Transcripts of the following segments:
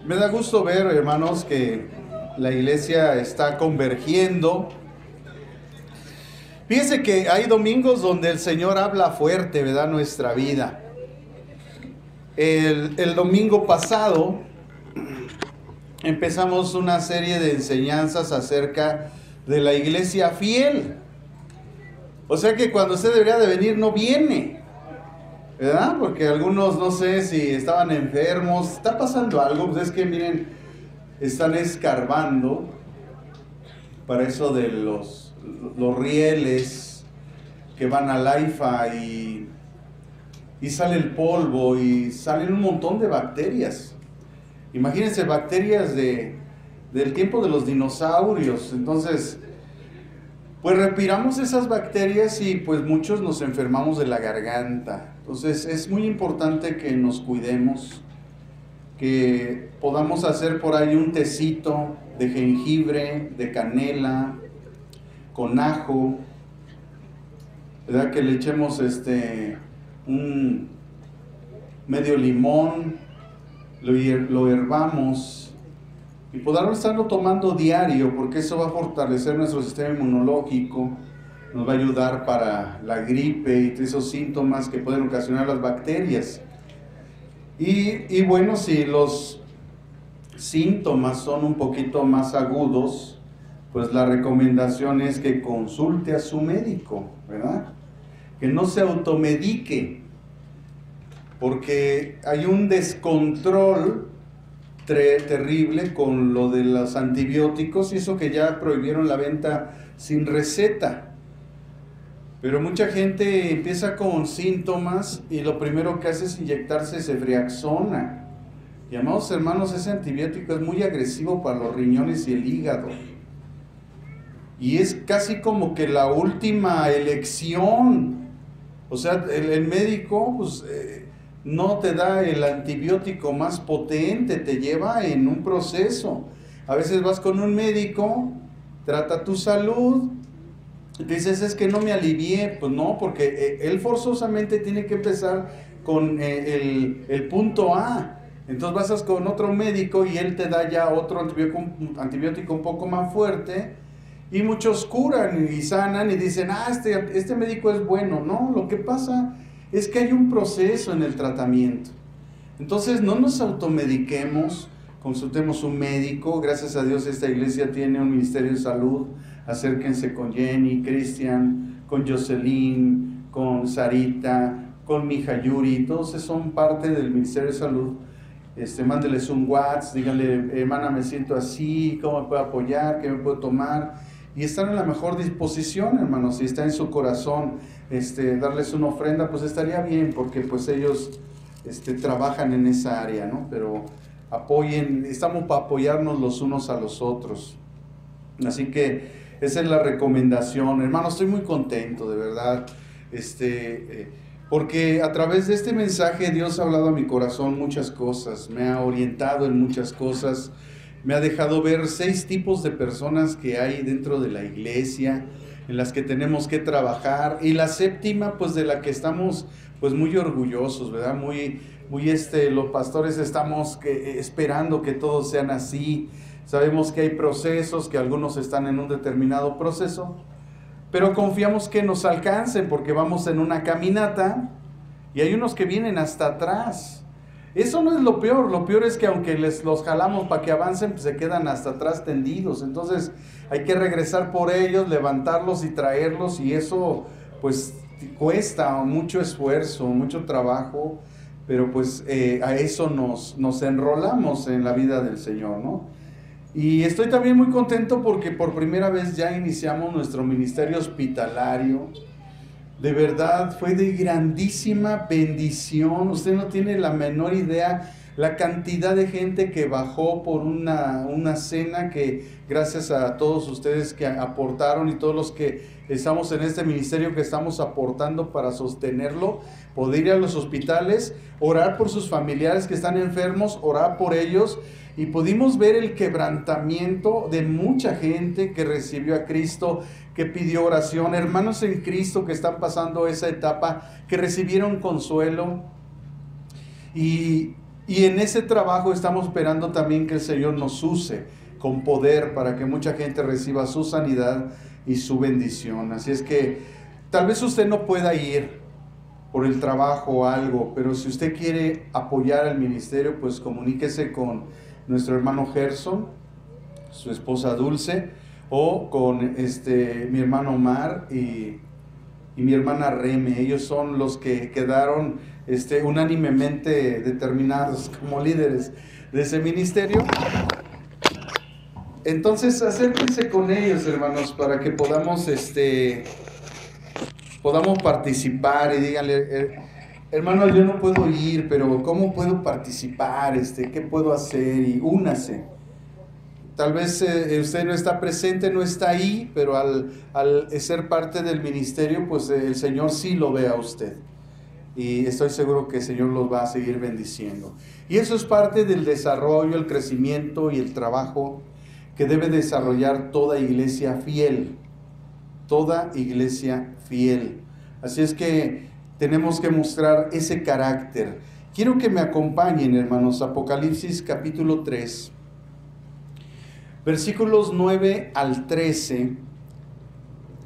Me da gusto ver, hermanos, que la iglesia está convergiendo. Fíjense que hay domingos donde el Señor habla fuerte, ¿verdad? Nuestra vida. El domingo pasado empezamos una serie de enseñanzas acerca de la iglesia fiel. O sea que cuando usted debería de venir no viene, ¿verdad? Porque algunos no sé si estaban enfermos, está pasando algo. Pues es que miren, están escarbando para eso de los rieles que van al AIFA y sale el polvo y salen un montón de bacterias. Imagínense, bacterias del tiempo de los dinosaurios. Entonces, pues respiramos esas bacterias y pues muchos nos enfermamos de la garganta. Entonces es muy importante que nos cuidemos, que podamos hacer por ahí un tecito de jengibre, de canela, con ajo, ¿verdad? Que le echemos un medio limón, lo hervamos y podamos estarlo tomando diario, porque eso va a fortalecer nuestro sistema inmunológico, nos va a ayudar para la gripe y esos síntomas que pueden ocasionar las bacterias. Y bueno, si los síntomas son un poquito más agudos, pues la recomendación es que consulte a su médico, ¿verdad? Que no se automedique, porque hay un descontrol terrible con lo de los antibióticos, y eso que ya prohibieron la venta sin receta. Pero mucha gente empieza con síntomas y lo primero que hace es inyectarse ceftriaxona. Y amados hermanos, ese antibiótico es muy agresivo para los riñones y el hígado. Y es casi como que la última elección. O sea, el médico pues, no te da el antibiótico más potente, te lleva en un proceso. A veces vas con un médico, trata tu salud, dices, es que no me alivié. Pues no, porque él forzosamente tiene que empezar con el punto A. Entonces vas con otro médico y él te da ya otro antibiótico un poco más fuerte, y muchos curan y sanan y dicen, este médico es bueno. No, lo que pasa es que hay un proceso en el tratamiento. Entonces no nos automediquemos, consultemos un médico. Gracias a Dios esta iglesia tiene un ministerio de salud. Acérquense con Jenny, Cristian, con Jocelyn, con Sarita, con mi hija Yuri. Todos son parte del ministerio de salud. Mándeles un WhatsApp, díganle, hermana, me siento así, ¿cómo me puedo apoyar? ¿Qué me puedo tomar? Y están en la mejor disposición, hermanos. Si está en su corazón darles una ofrenda, pues estaría bien, porque pues ellos trabajan en esa área, ¿no? Pero apoyen, estamos para apoyarnos los unos a los otros. Así que esa es la recomendación. Hermanos, estoy muy contento, de verdad, porque a través de este mensaje Dios ha hablado a mi corazón muchas cosas, me ha orientado en muchas cosas, me ha dejado ver 6 tipos de personas que hay dentro de la iglesia, en las que tenemos que trabajar, y la 7ª, pues de la que estamos pues muy orgullosos, ¿verdad? Muy los pastores estamos esperando que todos sean así. Sabemos que hay procesos, que algunos están en un determinado proceso, pero confiamos que nos alcancen, porque vamos en una caminata y hay unos que vienen hasta atrás. Eso no es lo peor es que aunque los jalamos para que avancen, pues se quedan hasta atrás tendidos. Entonces hay que regresar por ellos, levantarlos y traerlos, y eso pues cuesta mucho esfuerzo, mucho trabajo, pero pues a eso nos enrolamos en la vida del Señor, ¿no? Y estoy también muy contento porque por primera vez ya iniciamos nuestro ministerio hospitalario. De verdad, fue de grandísima bendición. Usted no tiene la menor idea la cantidad de gente que bajó por una cena, que gracias a todos ustedes que aportaron, y todos los que estamos en este ministerio que estamos aportando para sostenerlo, poder ir a los hospitales, orar por sus familiares que están enfermos, orar por ellos. Y pudimos ver el quebrantamiento de mucha gente que recibió a Cristo, que pidió oración, hermanos en Cristo que están pasando esa etapa, que recibieron consuelo. Y Y en ese trabajo estamos esperando también que el Señor nos use con poder para que mucha gente reciba su sanidad y su bendición. Así es que tal vez usted no pueda ir por el trabajo o algo, pero si usted quiere apoyar al ministerio, pues comuníquese con nuestro hermano Gerson, su esposa Dulce, o con mi hermano Omar y mi hermana Reme. Ellos son los que quedaron unánimemente determinados como líderes de ese ministerio. Entonces acérquense con ellos, hermanos, para que podamos participar y díganle, hermano, yo no puedo ir, pero ¿cómo puedo participar? ¿Qué puedo hacer? Y únase. Tal vez usted no está presente, no está ahí, pero al ser parte del ministerio, pues el Señor sí lo ve a usted. Y estoy seguro que el Señor los va a seguir bendiciendo. Y eso es parte del desarrollo, el crecimiento y el trabajo que debe desarrollar toda iglesia fiel. Toda iglesia fiel. Así es que tenemos que mostrar ese carácter. Quiero que me acompañen, hermanos, Apocalipsis capítulo 3, versículos 9 al 13,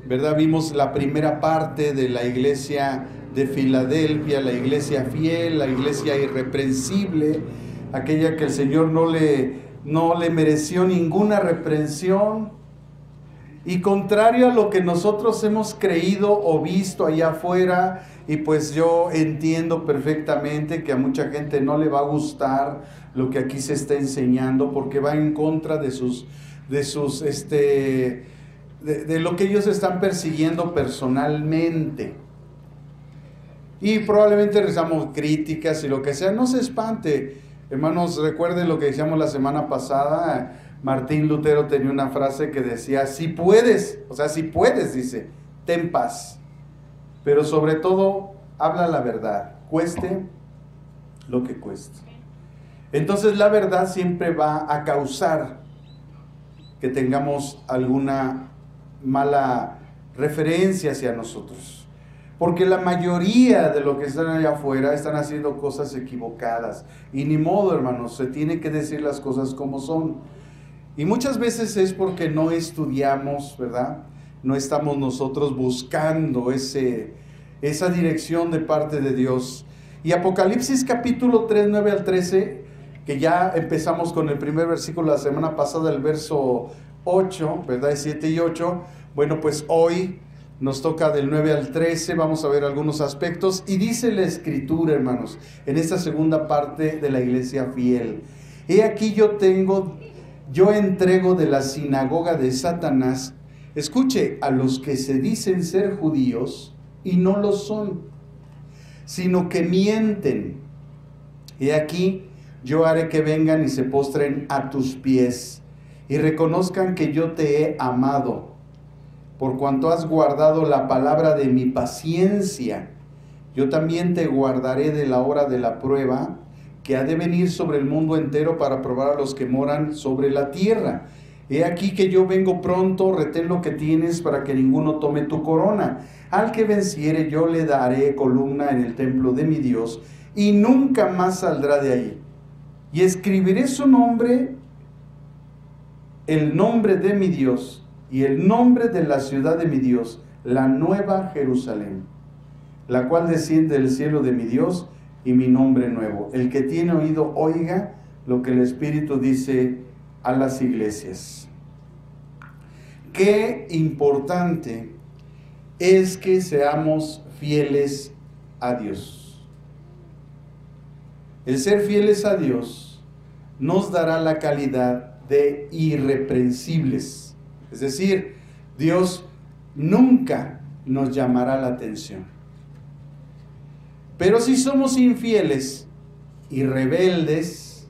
¿verdad? Vimos la primera parte de la iglesia de Filadelfia, la iglesia fiel, la iglesia irreprensible, aquella que el Señor no le mereció ninguna reprensión. Y contrario a lo que nosotros hemos creído o visto allá afuera, y pues yo entiendo perfectamente que a mucha gente no le va a gustar lo que aquí se está enseñando, porque va en contra de lo que ellos están persiguiendo personalmente. Y probablemente recibamos críticas y lo que sea. No se espante, hermanos, recuerden lo que decíamos la semana pasada. Martín Lutero tenía una frase que decía, si puedes, dice, ten paz, pero sobre todo, habla la verdad, cueste lo que cueste. Entonces la verdad siempre va a causar que tengamos alguna mala referencia hacia nosotros, porque la mayoría de los que están allá afuera están haciendo cosas equivocadas, y ni modo, hermanos, se tiene que decir las cosas como son. Y muchas veces es porque no estudiamos, ¿verdad? No estamos nosotros buscando esa dirección de parte de Dios. Y Apocalipsis capítulo 3, 9 al 13, que ya empezamos con el primer versículo la semana pasada, el verso 8, ¿verdad? 7 y 8. Bueno, pues hoy nos toca del 9 al 13, vamos a ver algunos aspectos. Y dice la Escritura, hermanos, en esta segunda parte de la iglesia fiel. He aquí yo entrego de la sinagoga de Satanás, escuche, a los que se dicen ser judíos y no lo son, sino que mienten. He aquí, yo haré que vengan y se postren a tus pies y reconozcan que yo te he amado, por cuanto has guardado la palabra de mi paciencia. Yo también te guardaré de la hora de la prueba, que ha de venir sobre el mundo entero para probar a los que moran sobre la tierra. He aquí que yo vengo pronto, retén lo que tienes para que ninguno tome tu corona. Al que venciere yo le daré columna en el templo de mi Dios, y nunca más saldrá de ahí. Y escribiré su nombre, el nombre de mi Dios, y el nombre de la ciudad de mi Dios, la nueva Jerusalén, la cual desciende del cielo de mi Dios, y mi nombre nuevo. El que tiene oído, oiga lo que el Espíritu dice a las iglesias. Qué importante es que seamos fieles a Dios. El ser fieles a Dios nos dará la calidad de irreprensibles. Es decir, Dios nunca nos llamará la atención. Pero si somos infieles y rebeldes,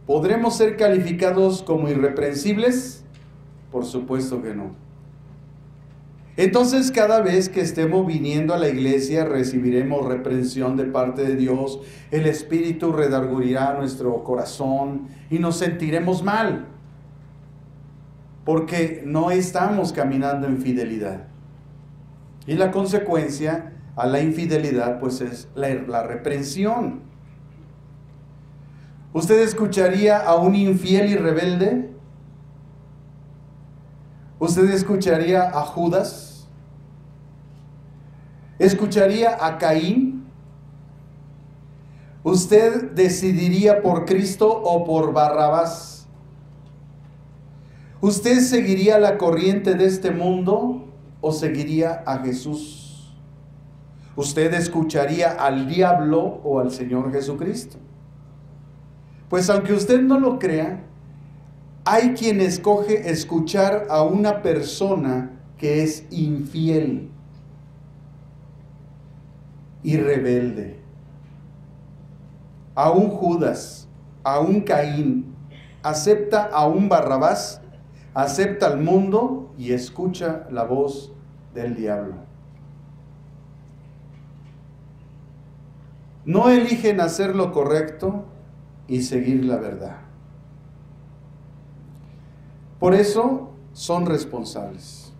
¿podremos ser calificados como irreprensibles? Por supuesto que no. Entonces, cada vez que estemos viniendo a la iglesia, recibiremos reprensión de parte de Dios. El Espíritu redarguirá nuestro corazón y nos sentiremos mal, porque no estamos caminando en fidelidad. Y la consecuencia a la infidelidad, pues, es la reprensión. ¿Usted escucharía a un infiel y rebelde? ¿Usted escucharía a Judas? ¿Escucharía a Caín? ¿Usted decidiría por Cristo o por Barrabás? ¿Usted seguiría la corriente de este mundo o seguiría a Jesús? ¿Usted escucharía al diablo o al Señor Jesucristo? Pues aunque usted no lo crea, hay quien escoge escuchar a una persona que es infiel y rebelde. A un Judas, a un Caín, acepta a un Barrabás, acepta al mundo y escucha la voz del diablo. No eligen hacer lo correcto y seguir la verdad. Por eso son responsables.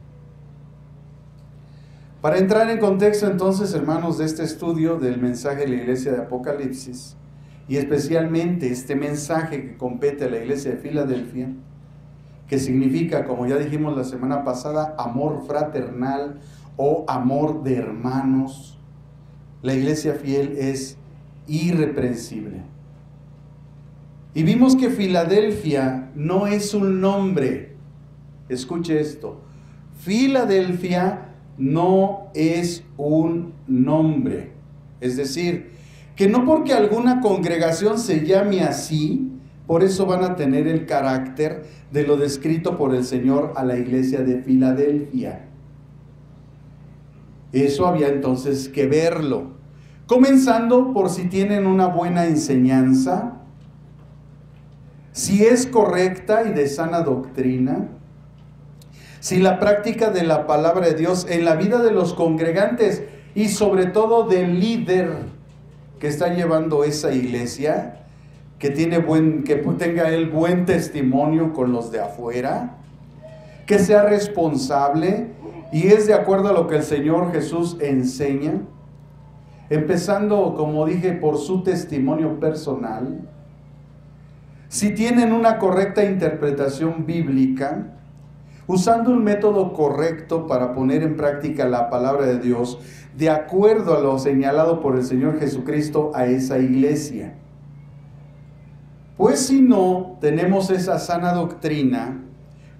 Para entrar en contexto entonces, hermanos, de este estudio del mensaje de la iglesia de Apocalipsis, y especialmente este mensaje que compete a la iglesia de Filadelfia, que significa, como ya dijimos la semana pasada, amor fraternal o amor de hermanos. La iglesia fiel es irreprensible. Y vimos que Filadelfia no es un nombre. Escuche esto. Filadelfia no es un nombre. Es decir, que no porque alguna congregación se llame así, por eso van a tener el carácter de lo descrito por el Señor a la iglesia de Filadelfia. Eso había entonces que verlo. Comenzando por si tienen una buena enseñanza, si es correcta y de sana doctrina, si la práctica de la palabra de Dios en la vida de los congregantes y sobre todo del líder que está llevando esa iglesia, que tenga él buen testimonio con los de afuera, que sea responsable y es de acuerdo a lo que el Señor Jesús enseña, empezando, como dije, por su testimonio personal. Si tienen una correcta interpretación bíblica, usando un método correcto para poner en práctica la palabra de Dios, de acuerdo a lo señalado por el Señor Jesucristo a esa iglesia. Pues si no tenemos esa sana doctrina,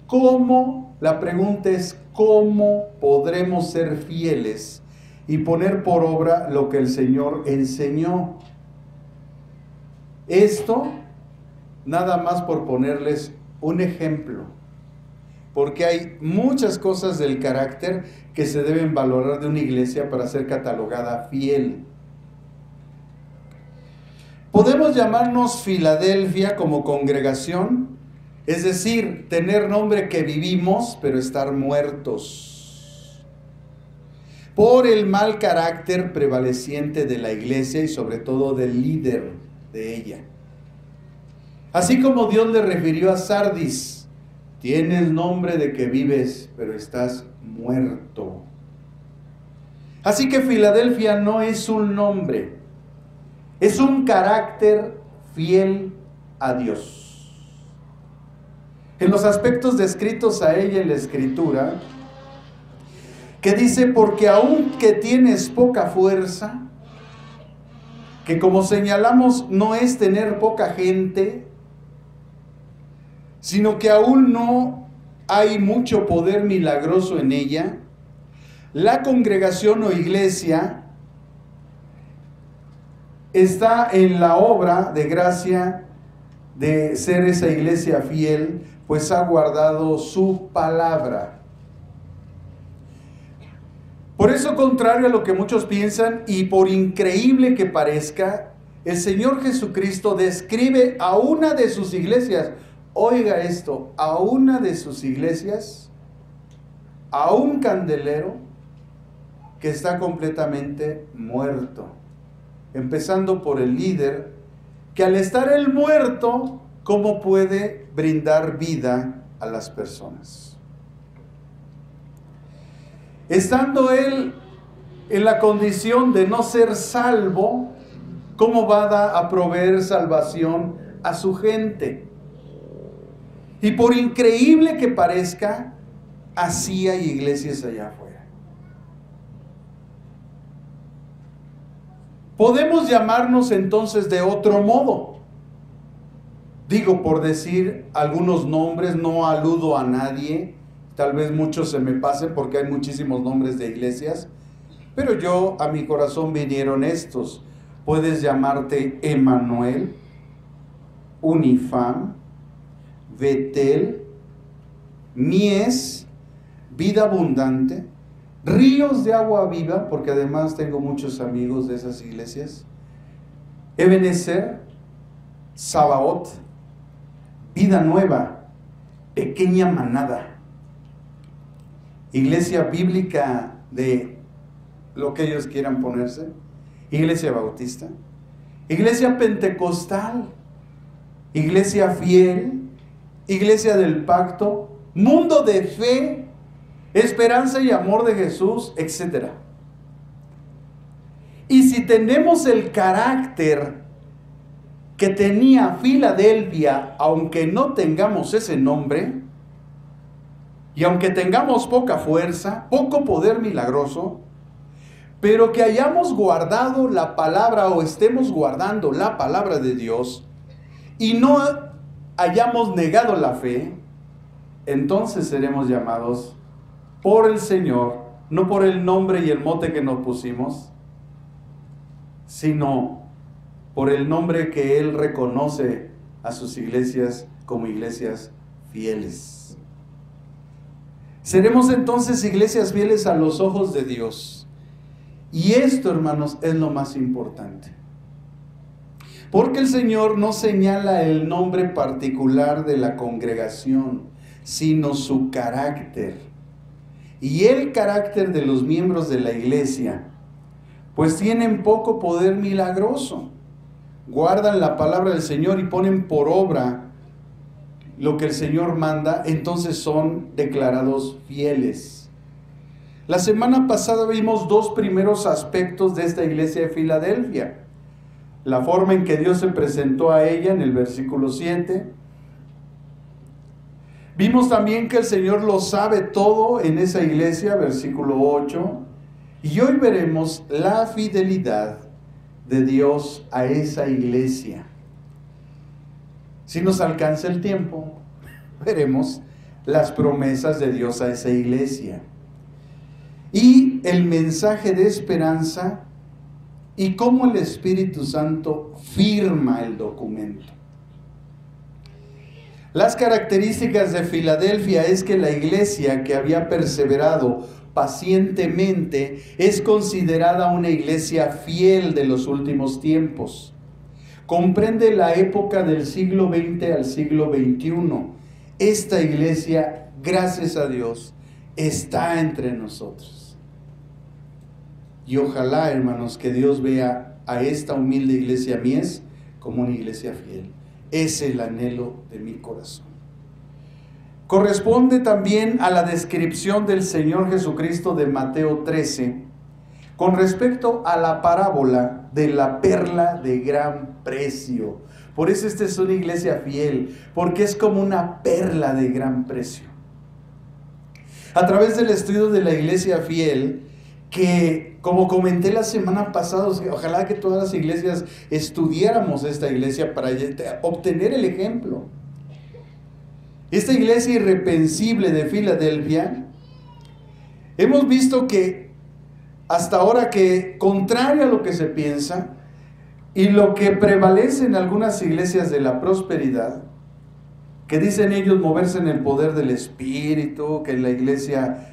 ¿cómo? La pregunta es, ¿cómo podremos ser fieles y poner por obra lo que el Señor enseñó? Esto nada más por ponerles un ejemplo, porque hay muchas cosas del carácter que se deben valorar de una iglesia para ser catalogada fiel. Podemos llamarnos Filadelfia como congregación, es decir, tener nombre que vivimos, pero estar muertos por el mal carácter prevaleciente de la iglesia y sobre todo del líder de ella. Así como Dios le refirió a Sardis, tienes nombre de que vives, pero estás muerto. Así que Filadelfia no es un nombre, es un carácter fiel a Dios. En los aspectos descritos a ella en la Escritura, que dice, porque aunque tienes poca fuerza, que como señalamos no es tener poca gente, sino que aún no hay mucho poder milagroso en ella, la congregación o iglesia está en la obra de gracia de ser esa iglesia fiel, pues ha guardado su palabra. Por eso, contrario a lo que muchos piensan, y por increíble que parezca, el Señor Jesucristo describe a una de sus iglesias, oiga esto, a una de sus iglesias, a un candelero que está completamente muerto. Empezando por el líder, que al estar él muerto, ¿cómo puede brindar vida a las personas? Estando él en la condición de no ser salvo, ¿cómo va a proveer salvación a su gente. Y por increíble que parezca, así hay iglesias allá afuera. Podemos llamarnos entonces de otro modo. Digo, por decir algunos nombres, no aludo a nadie. Tal vez muchos se me pasen porque hay muchísimos nombres de iglesias. Pero yo, a mi corazón vinieron estos. Puedes llamarte Emmanuel, Unifam, Betel, Mies, Vida Abundante, Ríos de Agua Viva, porque además tengo muchos amigos de esas iglesias, Ebenezer, Sabaoth, Vida Nueva, Pequeña Manada, Iglesia Bíblica de lo que ellos quieran ponerse, Iglesia Bautista, Iglesia Pentecostal, Iglesia Fiel, Iglesia del Pacto, Mundo de Fe, Esperanza y Amor de Jesús, etc. Y si tenemos el carácter que tenía Filadelfia, aunque no tengamos ese nombre, y aunque tengamos poca fuerza, poco poder milagroso, pero que hayamos guardado la palabra o estemos guardando la palabra de Dios y no hayamos negado la fe, entonces seremos llamados por el Señor, no por el nombre y el mote que nos pusimos, sino por el nombre que Él reconoce a sus iglesias como iglesias fieles. Seremos entonces iglesias fieles a los ojos de Dios. Y esto, hermanos, es lo más importante. Porque el Señor no señala el nombre particular de la congregación, sino su carácter. Y el carácter de los miembros de la iglesia, pues tienen poco poder milagroso. Guardan la palabra del Señor y ponen por obra lo que el Señor manda, entonces son declarados fieles. La semana pasada vimos dos primeros aspectos de esta iglesia de Filadelfia. La forma en que Dios se presentó a ella en el versículo 7. Vimos también que el Señor lo sabe todo en esa iglesia, versículo 8. Y hoy veremos la fidelidad de Dios a esa iglesia. Si nos alcanza el tiempo, veremos las promesas de Dios a esa iglesia. Y el mensaje de esperanza y cómo el Espíritu Santo firma el documento. Las características de Filadelfia es que la iglesia que había perseverado pacientemente es considerada una iglesia fiel de los últimos tiempos. Comprende la época del siglo XX al siglo XXI. Esta iglesia, gracias a Dios, está entre nosotros. Y ojalá, hermanos, que Dios vea a esta humilde iglesia Mies como una iglesia fiel. Es el anhelo de mi corazón. Corresponde también a la descripción del Señor Jesucristo de Mateo 13 con respecto a la parábola de la perla de gran precio. Por eso esta es una iglesia fiel, porque es como una perla de gran precio. A través del estudio de la iglesia fiel, que como comenté la semana pasada, ojalá que todas las iglesias estudiáramos esta iglesia para obtener el ejemplo. Esta iglesia irreprensible de Filadelfia, hemos visto que hasta ahora que, contrario a lo que se piensa, y lo que prevalece en algunas iglesias de la prosperidad, que dicen ellos moverse en el poder del Espíritu, que en la iglesia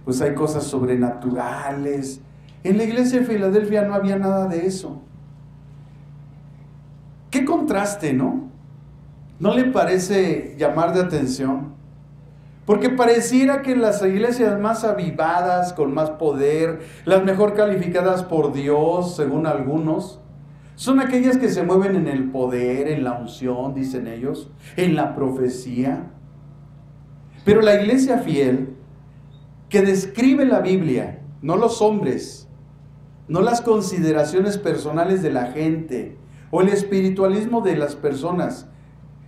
pues hay cosas sobrenaturales. En la iglesia de Filadelfia no había nada de eso. Qué contraste, ¿no? ¿No le parece llamar de atención? Porque pareciera que las iglesias más avivadas, con más poder, las mejor calificadas por Dios, según algunos, son aquellas que se mueven en el poder, en la unción, dicen ellos, en la profecía. Pero la iglesia fiel, que describe la Biblia, no los hombres, no las consideraciones personales de la gente, o el espiritualismo de las personas.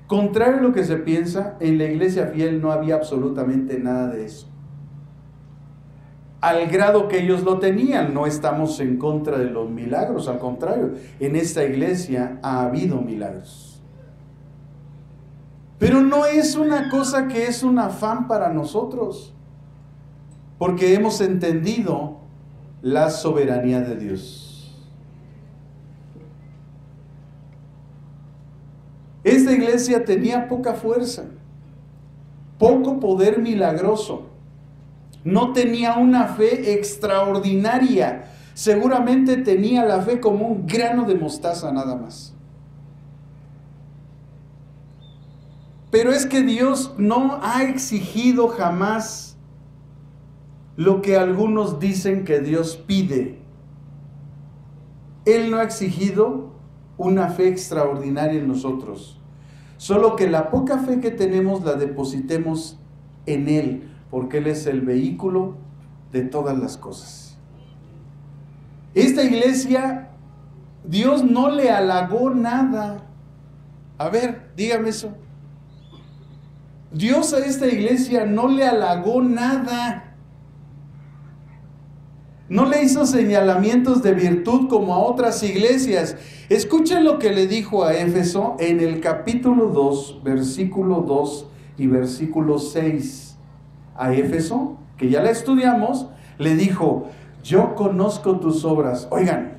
Contrario a lo que se piensa, en la iglesia fiel no había absolutamente nada de eso. Al grado que ellos lo tenían, no estamos en contra de los milagros, al contrario, en esta iglesia ha habido milagros. Pero no es una cosa que es un afán para nosotros, porque hemos entendido la soberanía de Dios. Esta iglesia tenía poca fuerza, poco poder milagroso. No tenía una fe extraordinaria. Seguramente tenía la fe como un grano de mostaza nada más. Pero es que Dios no ha exigido jamás lo que algunos dicen que Dios pide. Él no ha exigido una fe extraordinaria en nosotros. Solo que la poca fe que tenemos la depositemos en Él, porque Él es el vehículo de todas las cosas. Esta iglesia, Dios no le halagó nada. A ver, dígame eso. Dios a esta iglesia no le halagó nada. No le hizo señalamientos de virtud como a otras iglesias. Escuchen lo que le dijo a Éfeso en el capítulo 2, versículo 2 y versículo 6. A Éfeso, que ya la estudiamos, le dijo: yo conozco tus obras. Oigan,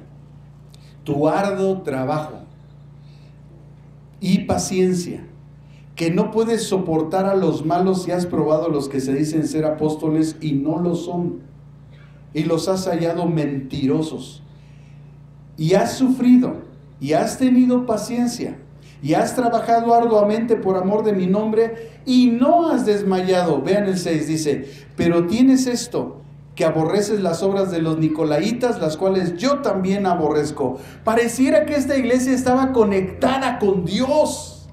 tu arduo trabajo y paciencia, que no puedes soportar a los malos y has probado a los que se dicen ser apóstoles y no lo son, y los has hallado mentirosos, y has sufrido y has tenido paciencia y has trabajado arduamente por amor de mi nombre y no has desmayado. Vean el 6, dice: pero tienes esto, que aborreces las obras de los nicolaitas, las cuales yo también aborrezco. Pareciera que esta iglesia estaba conectada con Dios.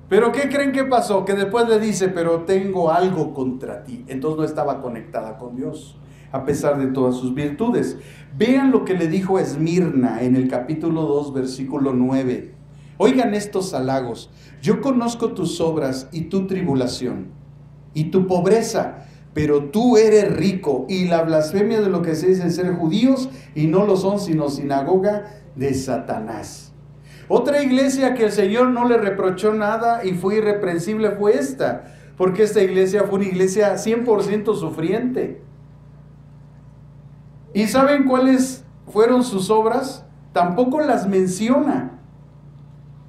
Pero ¿qué creen que pasó? Que después le dice: pero tengo algo contra ti. Entonces no estaba conectada con Dios, a pesar de todas sus virtudes. Vean lo que le dijo a Esmirna en el capítulo 2, versículo 9. Oigan estos halagos: yo conozco tus obras y tu tribulación y tu pobreza, pero tú eres rico, y la blasfemia de lo que se dicen ser judíos y no lo son, sino sinagoga de Satanás. Otra iglesia que el Señor no le reprochó nada y fue irreprensible fue esta, porque esta iglesia fue una iglesia 100% sufriente. ¿Y saben cuáles fueron sus obras? Tampoco las menciona,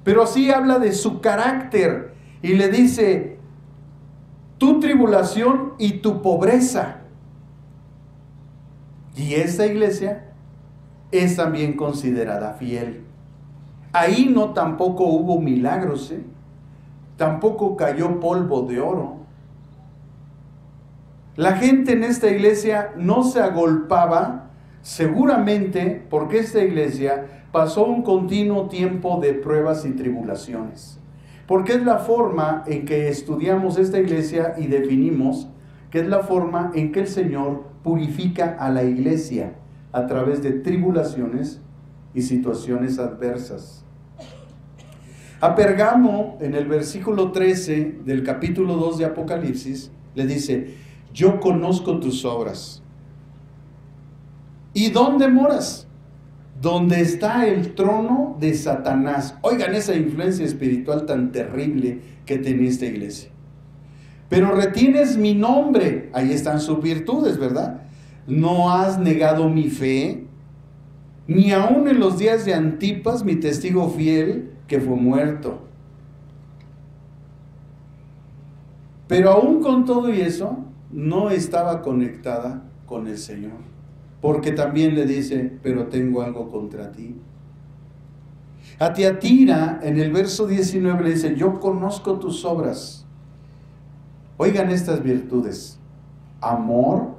pero sí habla de su carácter y le dice: tu tribulación y tu pobreza. Y esta iglesia es también considerada fiel. Ahí no tampoco hubo milagros, tampoco cayó polvo de oro. La gente en esta iglesia no se agolpaba, seguramente porque esta iglesia pasó un continuo tiempo de pruebas y tribulaciones. Porque es la forma en que estudiamos esta iglesia y definimos que es la forma en que el Señor purifica a la iglesia a través de tribulaciones y situaciones adversas. A Pergamo, en el versículo 13 del capítulo 2 de Apocalipsis, le dice: yo conozco tus obras. ¿Y dónde moras? Donde está el trono de Satanás. Oigan esa influencia espiritual tan terrible que tenía esta iglesia. Pero retienes mi nombre. Ahí están sus virtudes, ¿verdad? No has negado mi fe, ni aun en los días de Antipas, mi testigo fiel, que fue muerto. Pero aún con todo y eso, no estaba conectada con el Señor. Porque también le dice: pero tengo algo contra ti. A Tiatira, en el verso 19, le dice: yo conozco tus obras. Oigan estas virtudes: amor,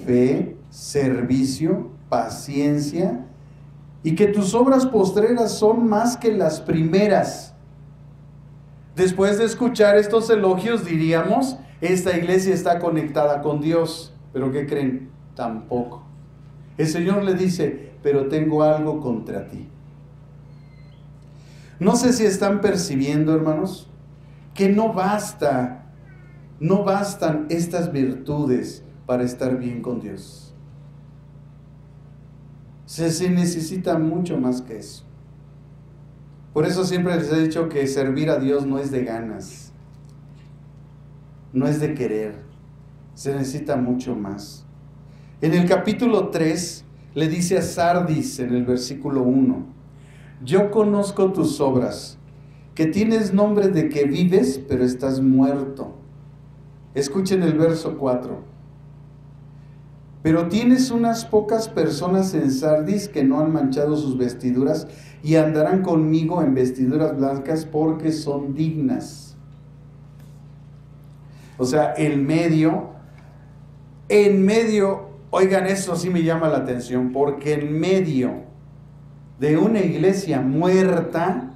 fe, servicio, paciencia, y que tus obras postreras son más que las primeras. Después de escuchar estos elogios, diríamos: esta iglesia está conectada con Dios. ¿Pero qué creen? Tampoco. El Señor le dice: pero tengo algo contra ti. No sé si están percibiendo, hermanos, que no bastan estas virtudes para estar bien con Dios. Se necesita mucho más que eso. Por eso siempre les he dicho que servir a Dios no es de ganas, no es de querer, se necesita mucho más. En el capítulo 3 le dice a Sardis en el versículo 1, yo conozco tus obras, que tienes nombre de que vives, pero estás muerto. Escuchen el verso 4. Pero tienes unas pocas personas en Sardis que no han manchado sus vestiduras y andarán conmigo en vestiduras blancas porque son dignas. O sea, en medio, oigan, eso sí me llama la atención, porque en medio de una iglesia muerta,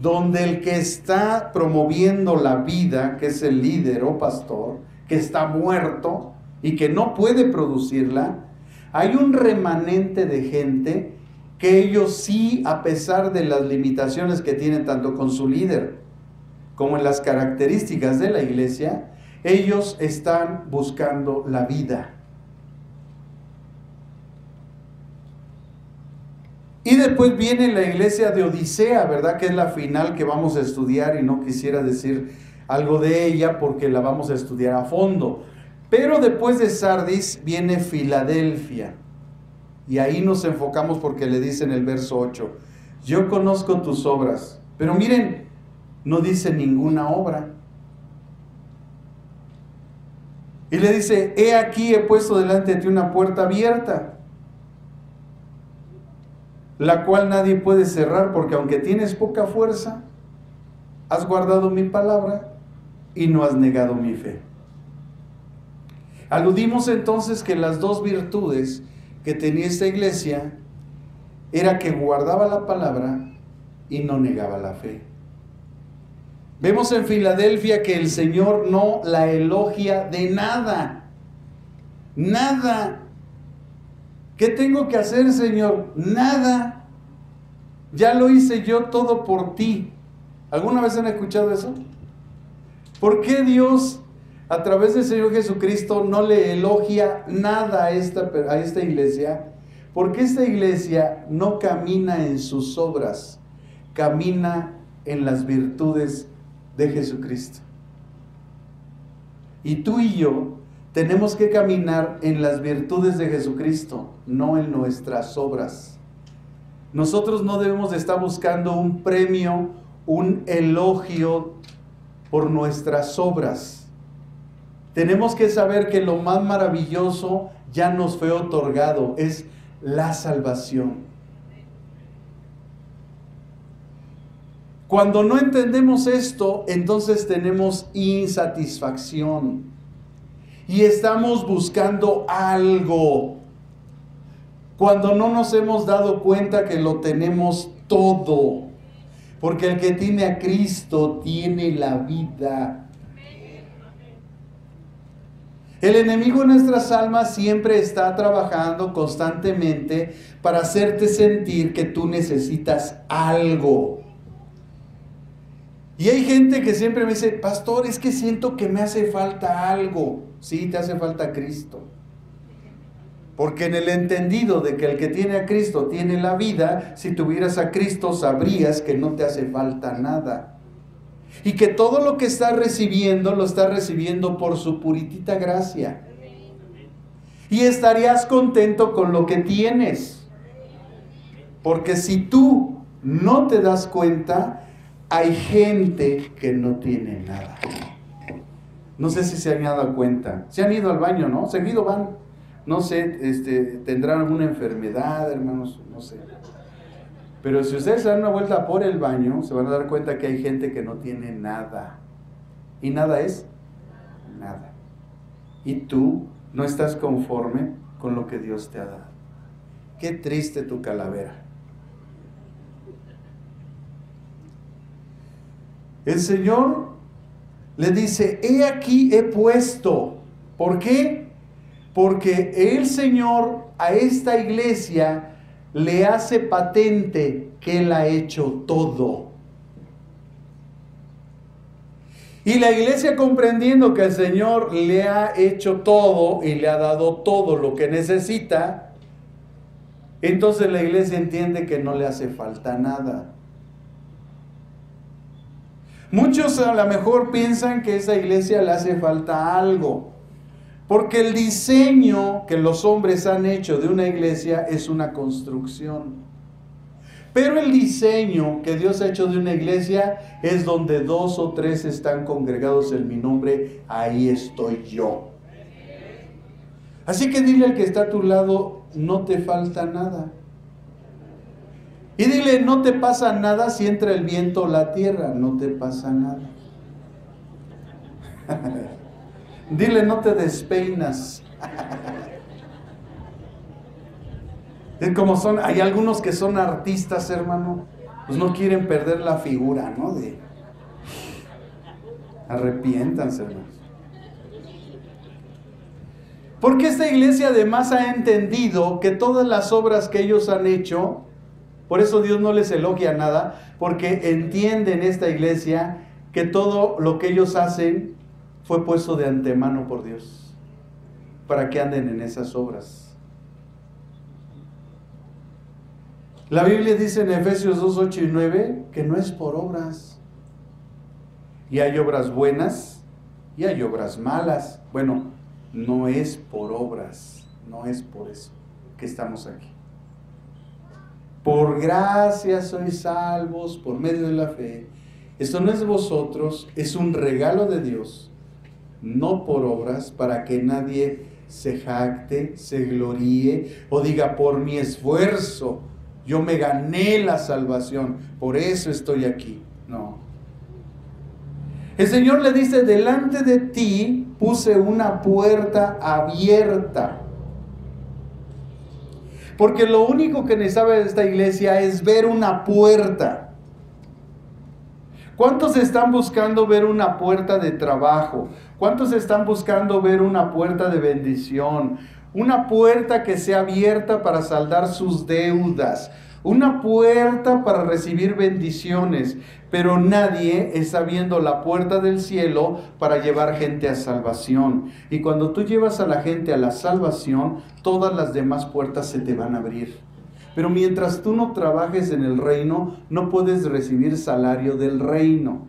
donde el que está promoviendo la vida, que es el líder o pastor, que está muerto y que no puede producirla, hay un remanente de gente que ellos sí, a pesar de las limitaciones que tienen tanto con su líder como en las características de la iglesia, ellos están buscando la vida. Y después viene la iglesia de Odisea, ¿verdad? Que es la final que vamos a estudiar y no quisiera decir algo de ella porque la vamos a estudiar a fondo. Pero después de Sardis viene Filadelfia. Y ahí nos enfocamos porque le dice en el verso 8, yo conozco tus obras. Pero miren, no dice ninguna obra. Y le dice, he aquí he puesto delante de ti una puerta abierta, la cual nadie puede cerrar, porque aunque tienes poca fuerza, has guardado mi palabra y no has negado mi fe. Aludimos entonces que las dos virtudes que tenía esta iglesia era que guardaba la palabra y no negaba la fe. Vemos en Filadelfia que el Señor no la elogia de nada. Nada. ¿Qué tengo que hacer, Señor? Nada. Ya lo hice yo todo por ti. ¿Alguna vez han escuchado eso? ¿Por qué Dios, a través del Señor Jesucristo, no le elogia nada a esta iglesia? Porque esta iglesia no camina en sus obras, camina en las virtudes de Jesucristo. Y tú y yo tenemos que caminar en las virtudes de Jesucristo, no en nuestras obras. Nosotros no debemos de estar buscando un premio, un elogio por nuestras obras. Tenemos que saber que lo más maravilloso ya nos fue otorgado, es la salvación. Cuando no entendemos esto, entonces tenemos insatisfacción y estamos buscando algo, cuando no nos hemos dado cuenta que lo tenemos todo, porque el que tiene a Cristo tiene la vida. El enemigo en nuestras almas siempre está trabajando constantemente para hacerte sentir que tú necesitas algo. Y hay gente que siempre me dice, pastor, es que siento que me hace falta algo. Sí, te hace falta Cristo. Porque en el entendido de que el que tiene a Cristo tiene la vida, si tuvieras a Cristo sabrías que no te hace falta nada. Y que todo lo que estás recibiendo, lo estás recibiendo por su puritita gracia. Y estarías contento con lo que tienes. Porque si tú no te das cuenta, hay gente que no tiene nada. No sé si se han dado cuenta. Se han ido al baño, ¿no? Seguido van. No sé, tendrán alguna enfermedad, hermanos, no sé. Pero si ustedes se dan una vuelta por el baño, se van a dar cuenta que hay gente que no tiene nada. ¿Y nada es? Nada. Y tú no estás conforme con lo que Dios te ha dado. Qué triste tu calavera. El Señor le dice, he aquí he puesto. ¿Por qué? Porque el Señor a esta iglesia le hace patente que Él ha hecho todo. Y la iglesia, comprendiendo que el Señor le ha hecho todo y le ha dado todo lo que necesita, entonces la iglesia entiende que no le hace falta nada. Muchos a lo mejor piensan que a esa iglesia le hace falta algo, porque el diseño que los hombres han hecho de una iglesia es una construcción. Pero el diseño que Dios ha hecho de una iglesia es donde 2 o 3 están congregados en mi nombre, ahí estoy yo. Así que dile al que está a tu lado, no te falta nada. Y dile, no te pasa nada si entra el viento o la tierra, no te pasa nada. Dile, no te despeinas. Es como hay algunos que son artistas, hermano, pues no quieren perder la figura, ¿no? Arrepiéntanse, hermanos. Porque esta iglesia además ha entendido que todas las obras que ellos han hecho, por eso Dios no les elogia nada, porque entienden esta iglesia que todo lo que ellos hacen fue puesto de antemano por Dios, para que anden en esas obras. La Biblia dice en Efesios 2, 8 y 9 que no es por obras. Y hay obras buenas y hay obras malas. Bueno, no es por obras, no es por eso que estamos aquí. Por gracia sois salvos por medio de la fe. Esto no es de vosotros, es un regalo de Dios, no por obras, para que nadie se jacte, se gloríe o diga por mi esfuerzo. Yo me gané la salvación, por eso estoy aquí. No. El Señor le dice, delante de ti puse una puerta abierta. Porque lo único que necesitaba esta iglesia es ver una puerta. ¿Cuántos están buscando ver una puerta de trabajo? ¿Cuántos están buscando ver una puerta de bendición? Una puerta que sea abierta para saldar sus deudas. Una puerta para recibir bendiciones. Pero nadie está viendo la puerta del cielo para llevar gente a salvación. Y cuando tú llevas a la gente a la salvación, todas las demás puertas se te van a abrir. Pero mientras tú no trabajes en el reino, no puedes recibir salario del reino.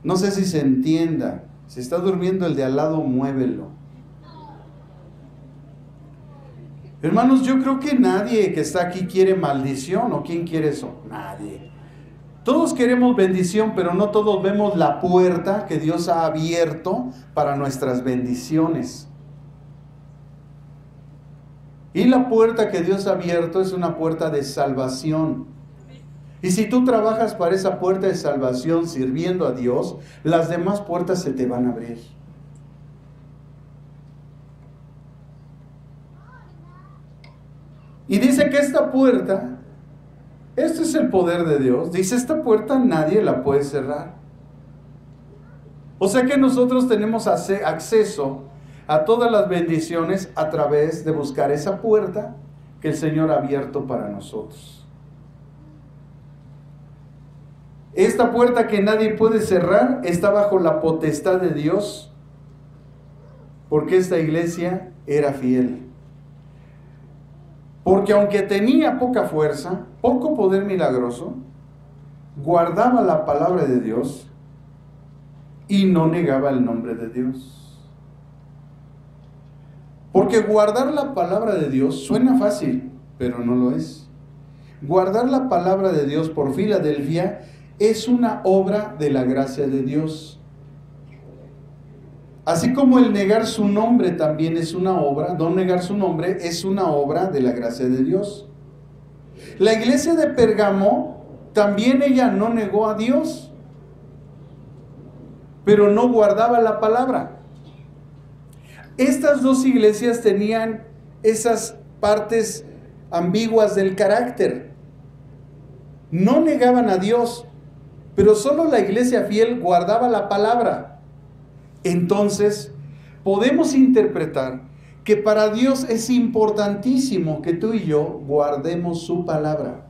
No sé si se entienda. Si está durmiendo el de al lado, muévelo. Hermanos, yo creo que nadie que está aquí quiere maldición. ¿O quién quiere eso? Nadie. Todos queremos bendición, pero no todos vemos la puerta que Dios ha abierto para nuestras bendiciones. Y la puerta que Dios ha abierto es una puerta de salvación. Y si tú trabajas para esa puerta de salvación sirviendo a Dios, las demás puertas se te van a abrir. Y dice que esta puerta, este es el poder de Dios, dice esta puerta nadie la puede cerrar. O sea que nosotros tenemos acceso a todas las bendiciones a través de buscar esa puerta que el Señor ha abierto para nosotros. Esta puerta que nadie puede cerrar está bajo la potestad de Dios, porque esta iglesia era fiel. Porque aunque tenía poca fuerza, poco poder milagroso, guardaba la palabra de Dios y no negaba el nombre de Dios. Porque guardar la palabra de Dios suena fácil, pero no lo es. Guardar la palabra de Dios por Filadelfia es una obra de la gracia de Dios. Así como el negar su nombre también es una obra, no negar su nombre es una obra de la gracia de Dios. La iglesia de Pérgamo, también ella no negó a Dios, pero no guardaba la palabra. Estas dos iglesias tenían esas partes ambiguas del carácter. No negaban a Dios, pero solo la iglesia fiel guardaba la palabra. Entonces, podemos interpretar que para Dios es importantísimo que tú y yo guardemos su palabra.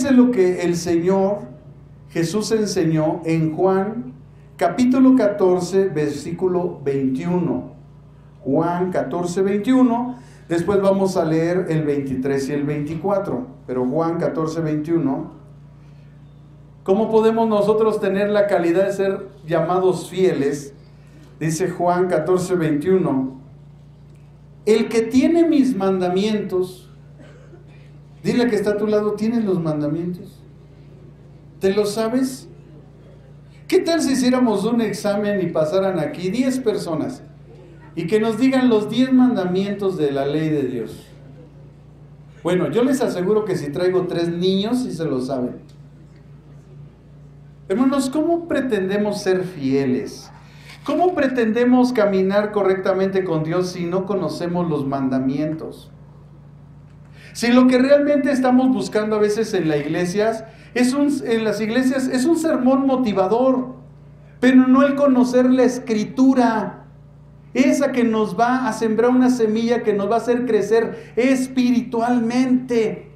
Fíjense lo que el Señor Jesús enseñó en Juan capítulo 14, versículo 21. Juan 14, 21. Después vamos a leer el 23 y el 24. Pero Juan 14, 21. ¿Cómo podemos nosotros tener la calidad de ser llamados fieles? Dice Juan 14, 21. El que tiene mis mandamientos, dile que está a tu lado, ¿tienes los mandamientos? ¿Te lo sabes? ¿Qué tal si hiciéramos un examen y pasaran aquí 10 personas y que nos digan los 10 mandamientos de la ley de Dios? Bueno, yo les aseguro que si traigo 3 niños, sí se lo saben. Hermanos, ¿cómo pretendemos ser fieles? ¿Cómo pretendemos caminar correctamente con Dios si no conocemos los mandamientos? Si lo que realmente estamos buscando a veces en las iglesias es un sermón motivador, pero no el conocer la Escritura, esa que nos va a sembrar una semilla que nos va a hacer crecer espiritualmente.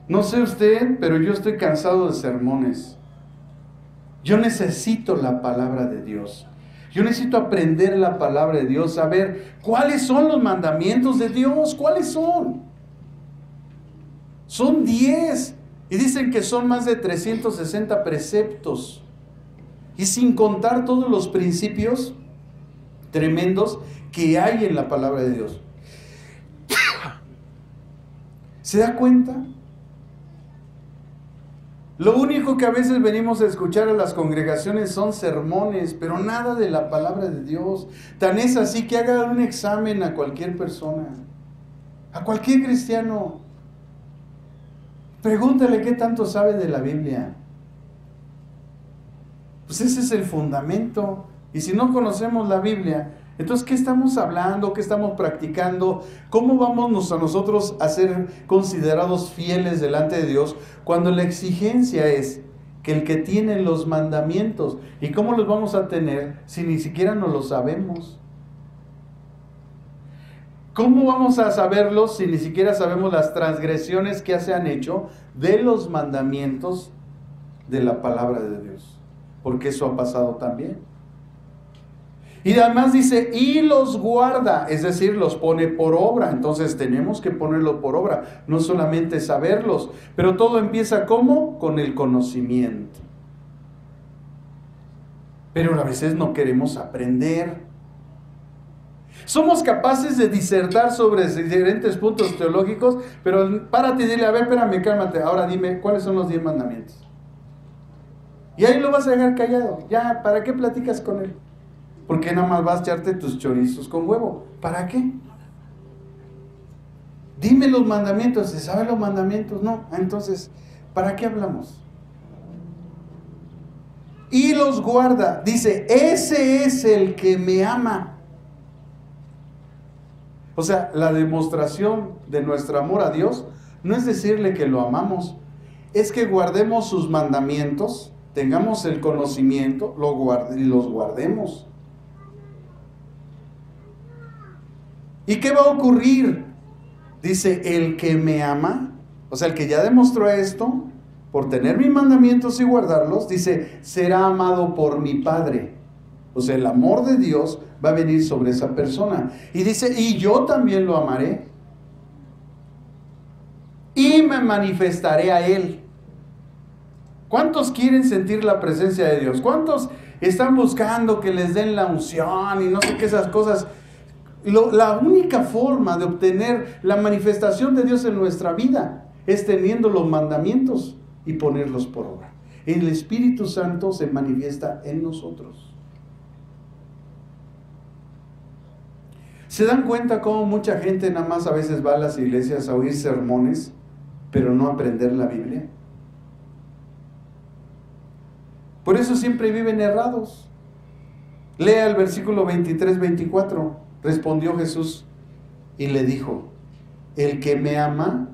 No sé usted, pero yo estoy cansado de sermones. Yo necesito la palabra de Dios. Yo necesito aprender la palabra de Dios, saber cuáles son los mandamientos de Dios, cuáles son. Son 10 y dicen que son más de 360 preceptos. Y sin contar todos los principios tremendos que hay en la palabra de Dios. ¿Se da cuenta? Lo único que a veces venimos a escuchar a las congregaciones son sermones, pero nada de la palabra de Dios. Tan es así que haga un examen a cualquier persona, a cualquier cristiano. Pregúntale qué tanto sabe de la Biblia. Pues ese es el fundamento. Y si no conocemos la Biblia, entonces ¿qué estamos hablando? ¿Qué estamos practicando? ¿Cómo vamos a nosotros a ser considerados fieles delante de Dios cuando la exigencia es que el que tiene los mandamientos? ¿Y cómo los vamos a tener si ni siquiera nos los sabemos? ¿Cómo vamos a saberlos si ni siquiera sabemos las transgresiones que se han hecho de los mandamientos de la palabra de Dios? Porque eso ha pasado también. Y además dice, y los guarda, es decir, los pone por obra. Entonces tenemos que ponerlo por obra, no solamente saberlos. Pero todo empieza ¿cómo? Con el conocimiento. Pero a veces no queremos aprender. Somos capaces de disertar sobre diferentes puntos teológicos, pero párate y dile, a ver, espérame, cálmate, ahora dime, ¿cuáles son los 10 mandamientos? Y ahí lo vas a dejar callado. Ya, ¿para qué platicas con él? ¿Por qué nada más vas a echarte tus chorizos con huevo? ¿Para qué? Dime los mandamientos. ¿Se saben los mandamientos? No. Entonces, ¿para qué hablamos? Y los guarda. Dice, ese es el que me ama. O sea, la demostración de nuestro amor a Dios no es decirle que lo amamos. Es que guardemos sus mandamientos, tengamos el conocimiento, y los guardemos. ¿Y qué va a ocurrir? Dice, el que me ama, o sea, el que ya demostró esto, por tener mis mandamientos y guardarlos, dice, será amado por mi Padre. O sea, el amor de Dios va a venir sobre esa persona. Y dice, y yo también lo amaré. Y me manifestaré a él. ¿Cuántos quieren sentir la presencia de Dios? ¿Cuántos están buscando que les den la unción y no sé qué esas cosas? La única forma de obtener la manifestación de Dios en nuestra vida es teniendo los mandamientos y ponerlos por obra. El Espíritu Santo se manifiesta en nosotros. ¿Se dan cuenta cómo mucha gente nada más a veces va a las iglesias a oír sermones, pero no a aprender la Biblia? Por eso siempre viven errados. Lea el versículo 23-24. Respondió Jesús y le dijo, el que me ama,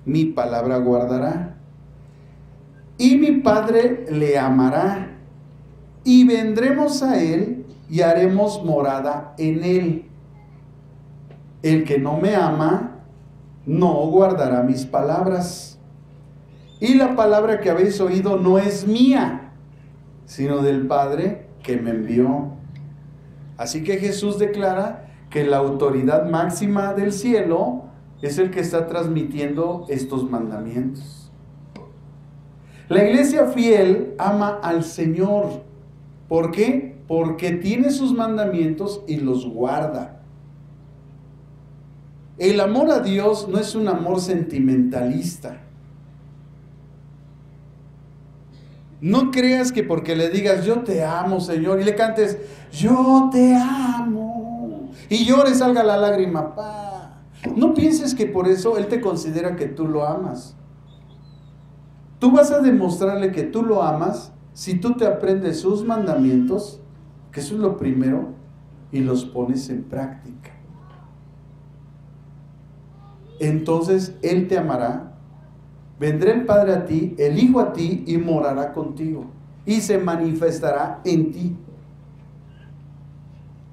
mi palabra guardará, y mi Padre le amará, y vendremos a él y haremos morada en él. El que no me ama, no guardará mis palabras. Y la palabra que habéis oído no es mía, sino del Padre que me envió. Así que Jesús declara que la autoridad máxima del cielo es el que está transmitiendo estos mandamientos. La iglesia fiel ama al Señor. ¿Por qué? Porque tiene sus mandamientos y los guarda. El amor a Dios no es un amor sentimentalista. No creas que porque le digas yo te amo, Señor, y le cantes yo te amo, y llore salga la lágrima, pa. No pienses que por eso Él te considera que tú lo amas. Tú vas a demostrarle que tú lo amas si tú te aprendes sus mandamientos, que eso es lo primero, y los pones en práctica. Entonces Él te amará. Vendrá el Padre a ti, el Hijo a ti, y morará contigo, y se manifestará en ti.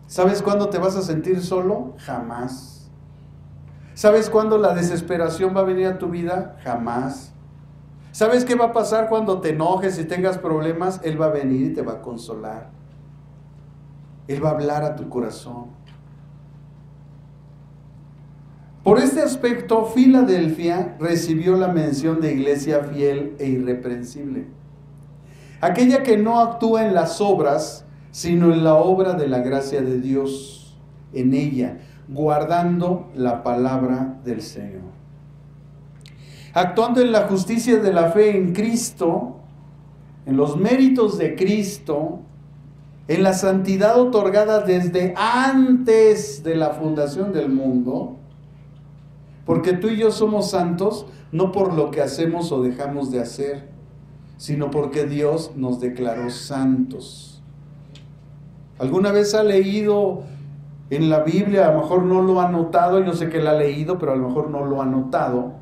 ¿Sabes cuándo te vas a sentir solo? Jamás. ¿Sabes cuándo la desesperación va a venir a tu vida? Jamás. ¿Sabes qué va a pasar cuando te enojes y tengas problemas? Él va a venir y te va a consolar. Él va a hablar a tu corazón. Por este aspecto, Filadelfia recibió la mención de iglesia fiel e irreprensible. Aquella que no actúa en las obras, sino en la obra de la gracia de Dios, en ella, guardando la palabra del Señor. Actuando en la justicia de la fe en Cristo, en los méritos de Cristo, en la santidad otorgada desde antes de la fundación del mundo, porque tú y yo somos santos no por lo que hacemos o dejamos de hacer, sino porque Dios nos declaró santos. ¿Alguna vez ha leído en la Biblia, a lo mejor no lo ha notado, yo sé que la ha leído, pero a lo mejor no lo ha notado,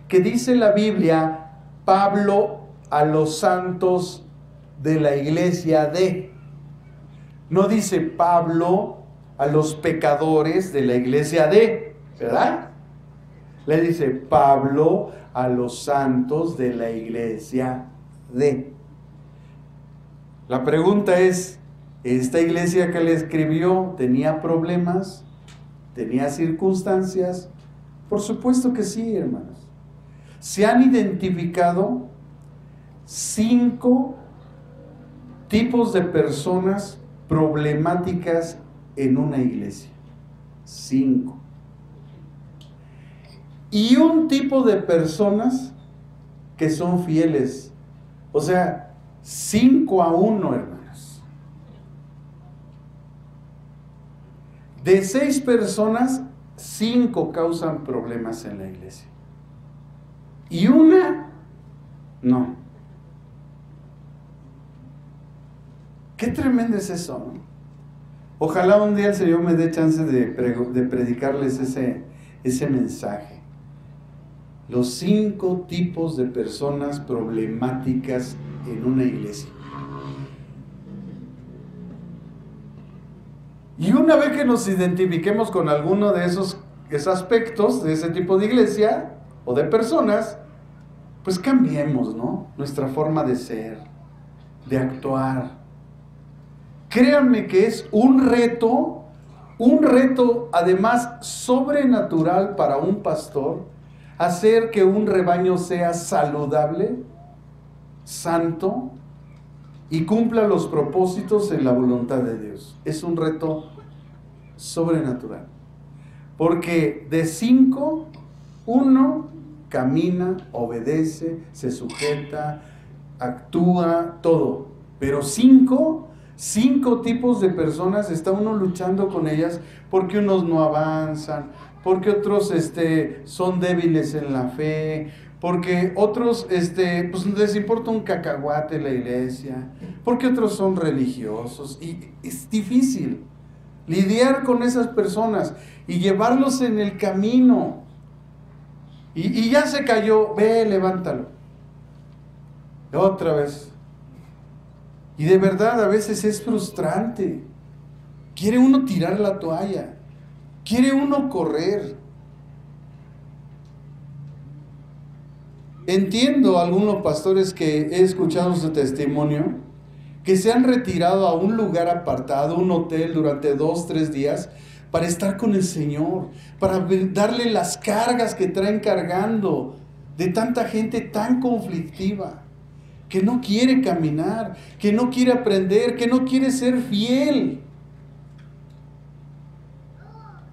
que dice la Biblia, Pablo a los santos de la iglesia de? No dice Pablo a los pecadores de la iglesia de, ¿verdad? Le dice Pablo a los santos de la iglesia de. La pregunta es, ¿esta iglesia que le escribió tenía problemas? ¿Tenía circunstancias? Por supuesto que sí, hermanos. Se han identificado 5 tipos de personas problemáticas en una iglesia. 5. Y un tipo de personas que son fieles. O sea, 5-1, hermanos. De 6 personas, 5 causan problemas en la iglesia. Y una, no. Qué tremendo es eso, ¿no? Ojalá un día el Señor me dé chance de predicarles ese mensaje. Los 5 tipos de personas problemáticas en una iglesia. Y una vez que nos identifiquemos con alguno de esos aspectos de ese tipo de iglesia o de personas, pues cambiemos, ¿no? Nuestra forma de ser, de actuar. Créanme que es un reto además sobrenatural para un pastor, hacer que un rebaño sea saludable, santo y cumpla los propósitos en la voluntad de Dios. Es un reto sobrenatural. Porque de 5, 1 camina, obedece, se sujeta, actúa, todo. Pero 5 tipos de personas, está uno luchando con ellas porque unos no avanzan, porque otros son débiles en la fe, porque otros pues les importa un cacahuate la iglesia, porque otros son religiosos, y es difícil lidiar con esas personas y llevarlos en el camino. Y ya se cayó, ve, levántalo. Otra vez. Y de verdad a veces es frustrante. Quiere uno tirar la toalla. Quiere uno correr. entiendo a algunos pastores que he escuchado su testimonio, que se han retirado a un lugar apartado, un hotel durante 2, 3 días, para estar con el Señor, para darle las cargas que traen cargando de tanta gente tan conflictiva, que no quiere caminar, que no quiere aprender, que no quiere ser fiel.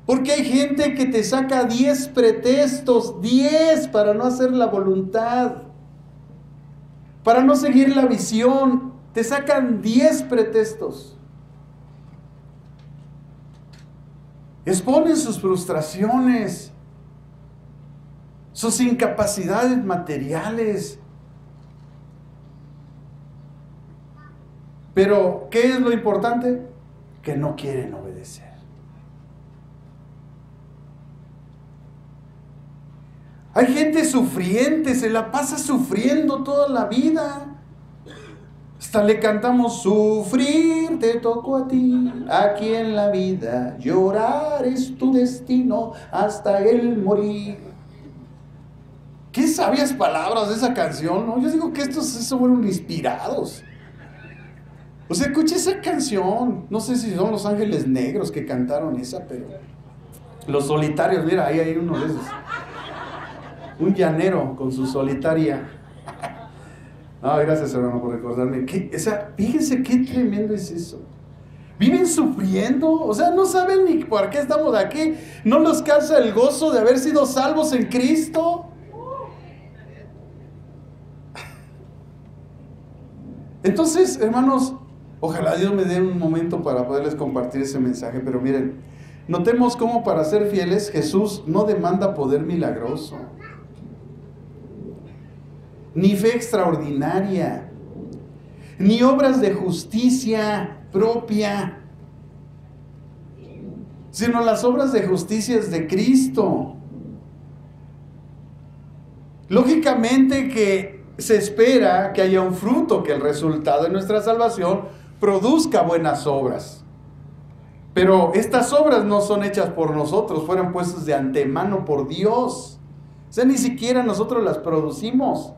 Porque hay gente que te saca 10 pretextos, 10 para no hacer la voluntad, para no seguir la visión. Te sacan 10 pretextos. Exponen sus frustraciones, sus incapacidades materiales. Pero, ¿qué es lo importante? Que no quieren obedecer. Hay gente sufriente, se la pasa sufriendo toda la vida. Hasta le cantamos: sufrir te tocó a ti, aquí en la vida, llorar es tu destino hasta el morir. Qué sabias palabras de esa canción, ¿no? Yo digo que estos fueron inspirados. O sea, escuché esa canción, no sé si son Los Ángeles Negros que cantaron esa, pero Los Solitarios, mira, ahí hay uno de esos. Un llanero con su solitaria. Ah, gracias, hermano, por recordarme. Fíjense qué tremendo es eso. Viven sufriendo, o sea, no saben ni por qué estamos aquí. No los cansa el gozo de haber sido salvos en Cristo. Entonces, hermanos, ojalá Dios me dé un momento para poderles compartir ese mensaje. Pero miren, notemos cómo para ser fieles Jesús no demanda poder milagroso, ni fe extraordinaria, ni obras de justicia propia, sino las obras de justicia de Cristo. Lógicamente que se espera que haya un fruto, que el resultado de nuestra salvación produzca buenas obras. Pero estas obras no son hechas por nosotros, fueron puestas de antemano por Dios. O sea, ni siquiera nosotros las producimos.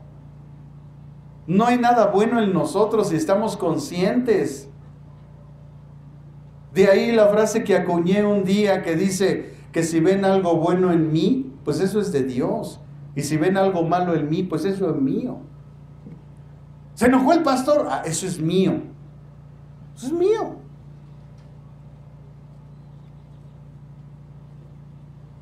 No hay nada bueno en nosotros y estamos conscientes. De ahí la frase que acuñé un día que dice que si ven algo bueno en mí, pues eso es de Dios. Y si ven algo malo en mí, pues eso es mío. ¿Se enojó el pastor? Ah, eso es mío. Eso es mío.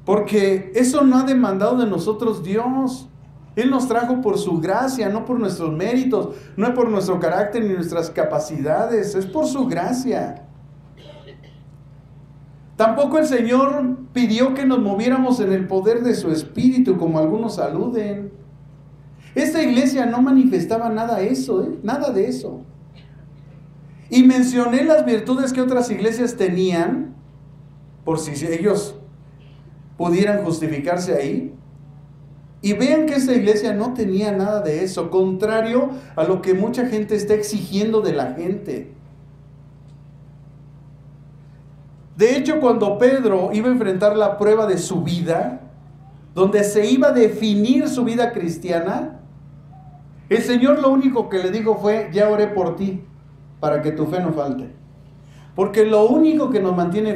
Porque eso no ha demandado de nosotros Dios. Él nos trajo por su gracia, no por nuestros méritos, no es por nuestro carácter ni nuestras capacidades, es por su gracia. Tampoco el Señor pidió que nos moviéramos en el poder de su Espíritu, como algunos aluden. Esta iglesia no manifestaba nada de eso, nada de eso. Y mencioné las virtudes que otras iglesias tenían, por si ellos pudieran justificarse ahí. Y vean que esta iglesia no tenía nada de eso, contrario a lo que mucha gente está exigiendo de la gente. De hecho, cuando Pedro iba a enfrentar la prueba de su vida, donde se iba a definir su vida cristiana, el Señor lo único que le dijo fue: ya oré por ti, para que tu fe no falte. Porque lo único que nos mantiene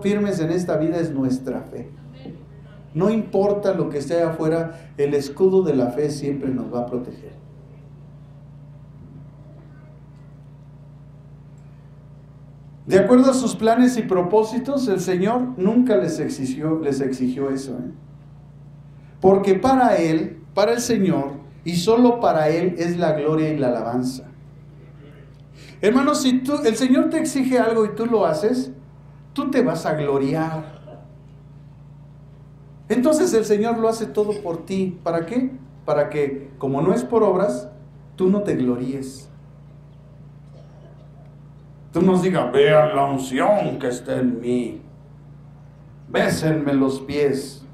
firmes en esta vida es nuestra fe. No importa lo que esté afuera, el escudo de la fe siempre nos va a proteger. De acuerdo a sus planes y propósitos, el Señor nunca les exigió eso. Porque para Él, para el Señor, y solo para Él es la gloria y la alabanza. Hermanos, si el Señor te exige algo y tú lo haces, tú te vas a gloriar. Entonces el Señor lo hace todo por ti. ¿Para qué? Para que, como no es por obras, tú no te gloríes. Tú nos digas: vean la unción que está en mí, bésenme los pies,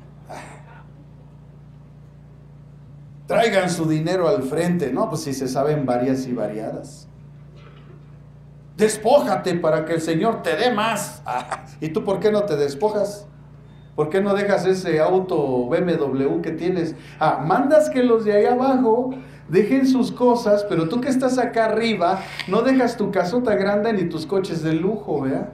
traigan su dinero al frente. No, pues si se saben varias y variadas. Despójate para que el Señor te dé más. ¿Y tú por qué no te despojas? ¿Por qué no dejas ese auto BMW que tienes? Mandas que los de ahí abajo dejen sus cosas, pero tú que estás acá arriba, no dejas tu casota grande ni tus coches de lujo, ¿verdad?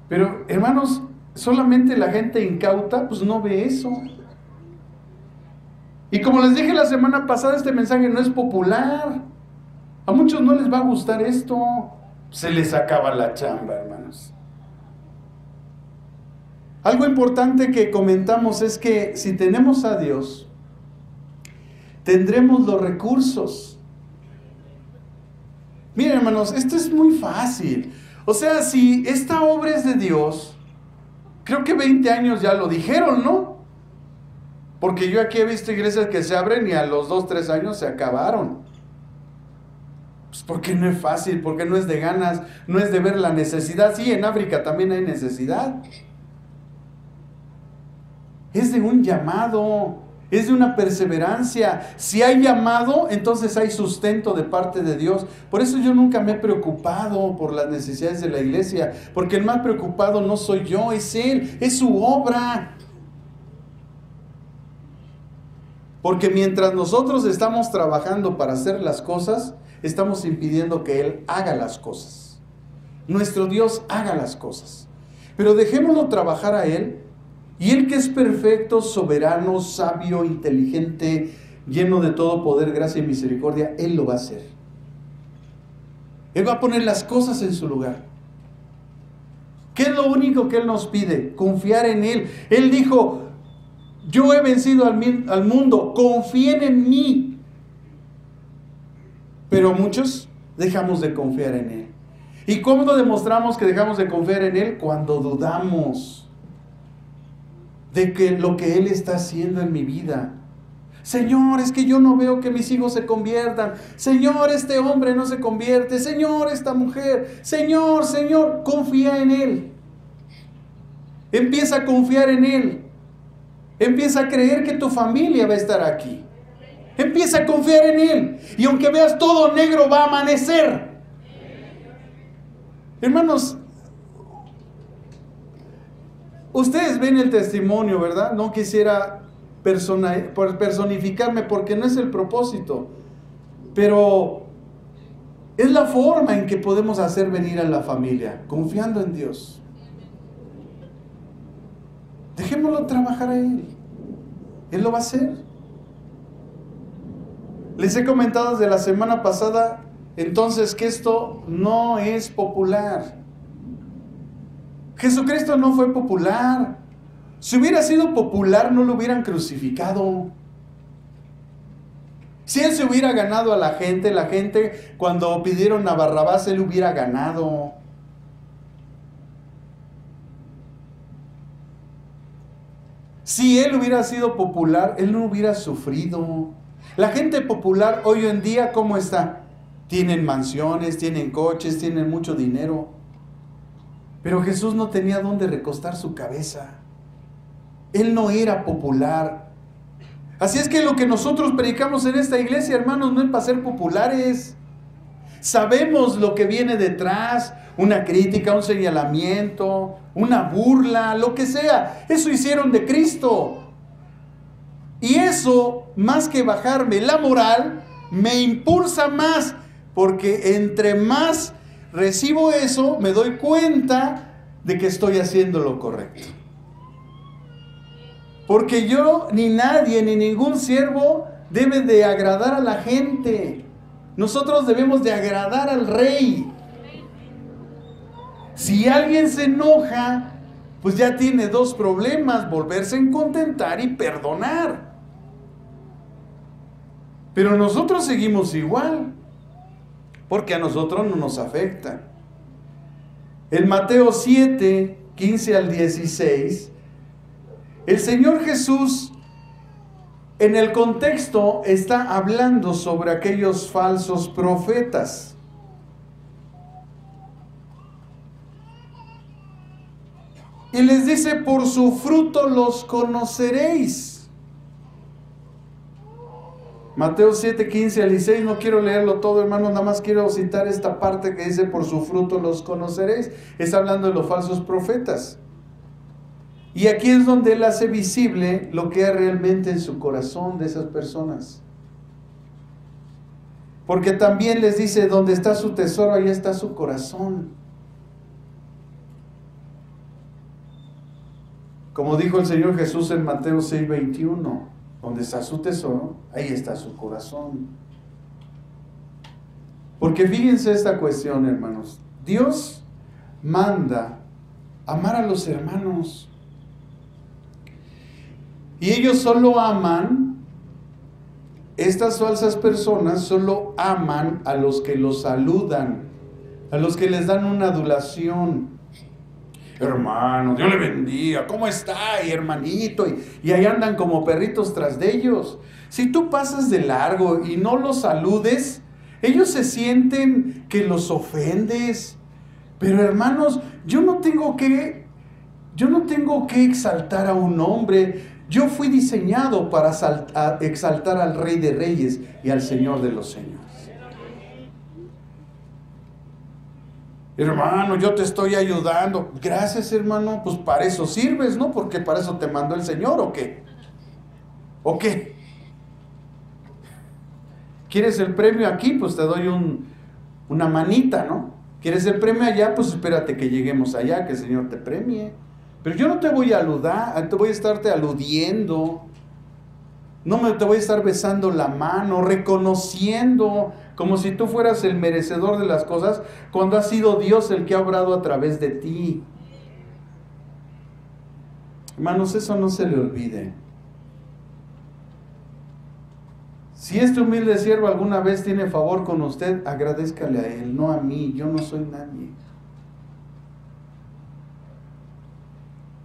Pero, hermanos, solamente la gente incauta, pues no ve eso. Y como les dije la semana pasada, este mensaje no es popular. A muchos no les va a gustar esto. Se les acaba la chamba, hermanos. Algo importante que comentamos es que si tenemos a Dios, tendremos los recursos. Miren, hermanos, esto es muy fácil. O sea, si esta obra es de Dios, creo que 20 años ya lo dijeron, ¿no? Porque yo aquí he visto iglesias que se abren y a los 2, 3 años se acabaron. Pues porque no es fácil, porque no es de ganas, no es de ver la necesidad. Sí, en África también hay necesidad. Es de un llamado, es de una perseverancia. Si hay llamado, entonces hay sustento de parte de Dios. Por eso yo nunca me he preocupado por las necesidades de la iglesia, porque el más preocupado no soy yo, es Él, es su obra. Porque mientras nosotros estamos trabajando para hacer las cosas, estamos impidiendo que Él haga las cosas. Nuestro Dios haga las cosas. Pero dejémoslo trabajar a Él. Y Él que es perfecto, soberano, sabio, inteligente, lleno de todo poder, gracia y misericordia, Él lo va a hacer. Él va a poner las cosas en su lugar. ¿Qué es lo único que Él nos pide? Confiar en Él. Él dijo: yo he vencido al mundo, confíen en mí. Pero muchos dejamos de confiar en Él. ¿Y cómo demostramos que dejamos de confiar en Él? Cuando dudamos de que lo que Él está haciendo en mi vida. Señor, es que yo no veo que mis hijos se conviertan. Señor, este hombre no se convierte. Señor, esta mujer. Señor, Señor, confía en Él. Empieza a confiar en Él. Empieza a creer que tu familia va a estar aquí. Empieza a confiar en Él. Y aunque veas todo negro, va a amanecer. Hermanos, ustedes ven el testimonio, ¿verdad? No quisiera personificarme porque no es el propósito. Pero es la forma en que podemos hacer venir a la familia, confiando en Dios. Dejémoslo trabajar a Él. Él lo va a hacer. Les he comentado desde la semana pasada, entonces, que esto no es popular. Jesucristo no fue popular. Si hubiera sido popular, no lo hubieran crucificado. Si Él se hubiera ganado a la gente cuando pidieron a Barrabás, Él hubiera ganado. Si Él hubiera sido popular, Él no hubiera sufrido. La gente popular hoy en día, ¿cómo está? Tienen mansiones, tienen coches, tienen mucho dinero. Pero Jesús no tenía dónde recostar su cabeza. Él no era popular. Así es que lo que nosotros predicamos en esta iglesia, hermanos, no es para ser populares. Sabemos lo que viene detrás, una crítica, un señalamiento, una burla, lo que sea. Eso hicieron de Cristo. Y eso, más que bajarme la moral, me impulsa más, porque entre más recibo eso, me doy cuenta de que estoy haciendo lo correcto. Porque yo, ni nadie, ni ningún siervo debe de agradar a la gente. Nosotros debemos de agradar al Rey. Si alguien se enoja, pues ya tiene dos problemas: volverse a contentar y perdonar. Pero nosotros seguimos igual, porque a nosotros no nos afecta. En Mateo 7, 15 al 16, el Señor Jesús, en el contexto, está hablando sobre aquellos falsos profetas. Y les dice: por su fruto los conoceréis. Mateo 7, 15 al 16, no quiero leerlo todo, hermanos, nada más quiero citar esta parte que dice: por su fruto los conoceréis. Está hablando de los falsos profetas. Y aquí es donde Él hace visible lo que hay realmente en su corazón de esas personas. Porque también les dice, donde está su tesoro, ahí está su corazón. Como dijo el Señor Jesús en Mateo 6:21, donde está su tesoro, ahí está su corazón. Porque fíjense esta cuestión, hermanos. Dios manda amar a los hermanos. Y ellos solo aman, estas falsas personas solo aman a los que los saludan, a los que les dan una adulación. Hermano, Dios le bendiga, ¿cómo está? Y hermanito, y ahí andan como perritos tras de ellos. Si tú pasas de largo y no los saludes, ellos se sienten que los ofendes. Pero hermanos, yo no tengo que exaltar a un hombre. Yo fui diseñado para exaltar al Rey de Reyes y al Señor de los Señores. Hermano, yo te estoy ayudando. Gracias, hermano. Pues para eso sirves, ¿no? Porque para eso te mandó el Señor, ¿o qué? ¿O qué? ¿Quieres el premio aquí? Pues te doy una manita, ¿no? ¿Quieres el premio allá? Pues espérate que lleguemos allá, que el Señor te premie. Pero yo no te voy a aludar, te voy a estarte aludiendo. No te voy a estar besando la mano, reconociendo como si tú fueras el merecedor de las cosas, cuando ha sido Dios el que ha obrado a través de ti. Hermanos, eso no se le olvide. Si este humilde siervo alguna vez tiene favor con usted, agradézcale a él, no a mí, yo no soy nadie.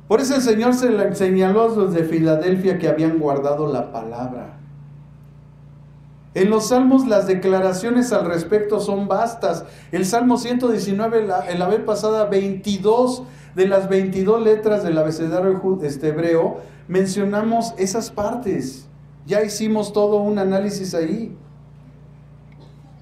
Por eso el Señor se le señaló a los de Filadelfia que habían guardado la palabra. En los salmos las declaraciones al respecto son vastas. El Salmo 119, en la vez pasada, 22 de las 22 letras del abecedario hebreo, mencionamos esas partes. Ya hicimos todo un análisis ahí.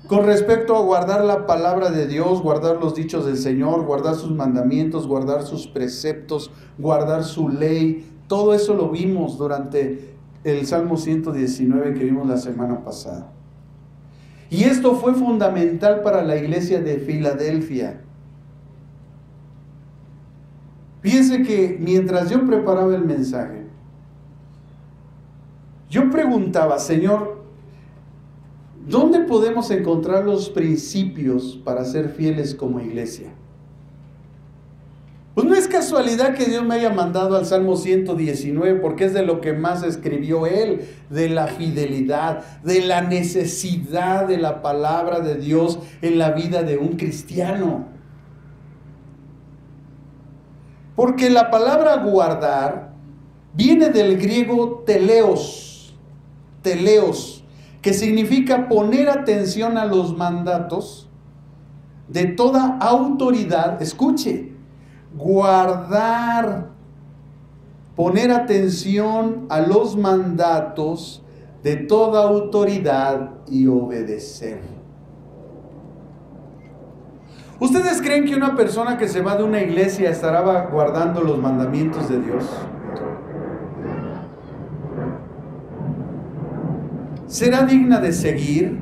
Con respecto a guardar la palabra de Dios, guardar los dichos del Señor, guardar sus mandamientos, guardar sus preceptos, guardar su ley, todo eso lo vimos durante el Salmo 119 que vimos la semana pasada. Y esto fue fundamental para la iglesia de Filadelfia. Fíjense que mientras yo preparaba el mensaje, yo preguntaba, Señor, ¿dónde podemos encontrar los principios para ser fieles como iglesia? Pues no es casualidad que Dios me haya mandado al Salmo 119, porque es de lo que más escribió Él, de la fidelidad, de la necesidad de la palabra de Dios en la vida de un cristiano. Porque la palabra guardar viene del griego teleos, que significa poner atención a los mandatos de toda autoridad. Escuche, guardar, poner atención a los mandatos de toda autoridad y obedecer. ¿Ustedes creen que una persona que se va de una iglesia estará guardando los mandamientos de Dios? ¿Será digna de seguir?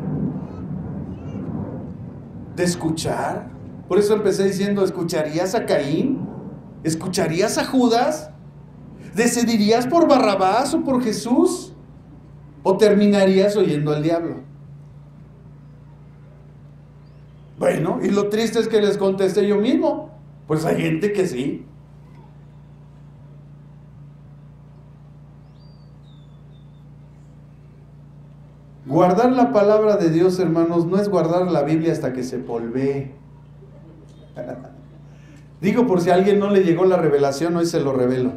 ¿De escuchar? Por eso empecé diciendo, ¿escucharías a Caín? ¿Escucharías a Judas? ¿Decidirías por Barrabás o por Jesús? ¿O terminarías oyendo al diablo? Bueno, y lo triste es que les contesté yo mismo. Pues hay gente que sí. Guardar la palabra de Dios, hermanos, no es guardar la Biblia hasta que se polvee. Digo, por si a alguien no le llegó la revelación, hoy se lo revelo.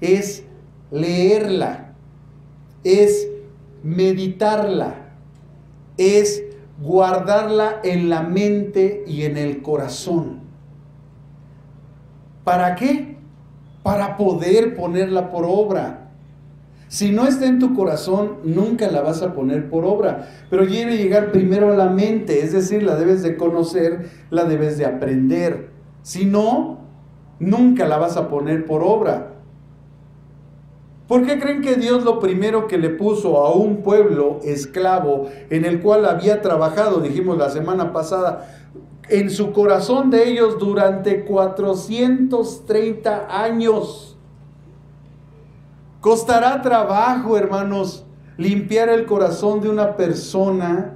Es leerla, es meditarla, es guardarla en la mente y en el corazón. ¿Para qué? Para poder ponerla por obra. Si no está en tu corazón, nunca la vas a poner por obra. Pero debe llegar primero a la mente, es decir, la debes de conocer, la debes de aprender. Si no, nunca la vas a poner por obra. ¿Por qué creen que Dios lo primero que le puso a un pueblo esclavo en el cual había trabajado, dijimos la semana pasada, en su corazón de ellos durante 430 años? Costará trabajo, hermanos, limpiar el corazón de una persona.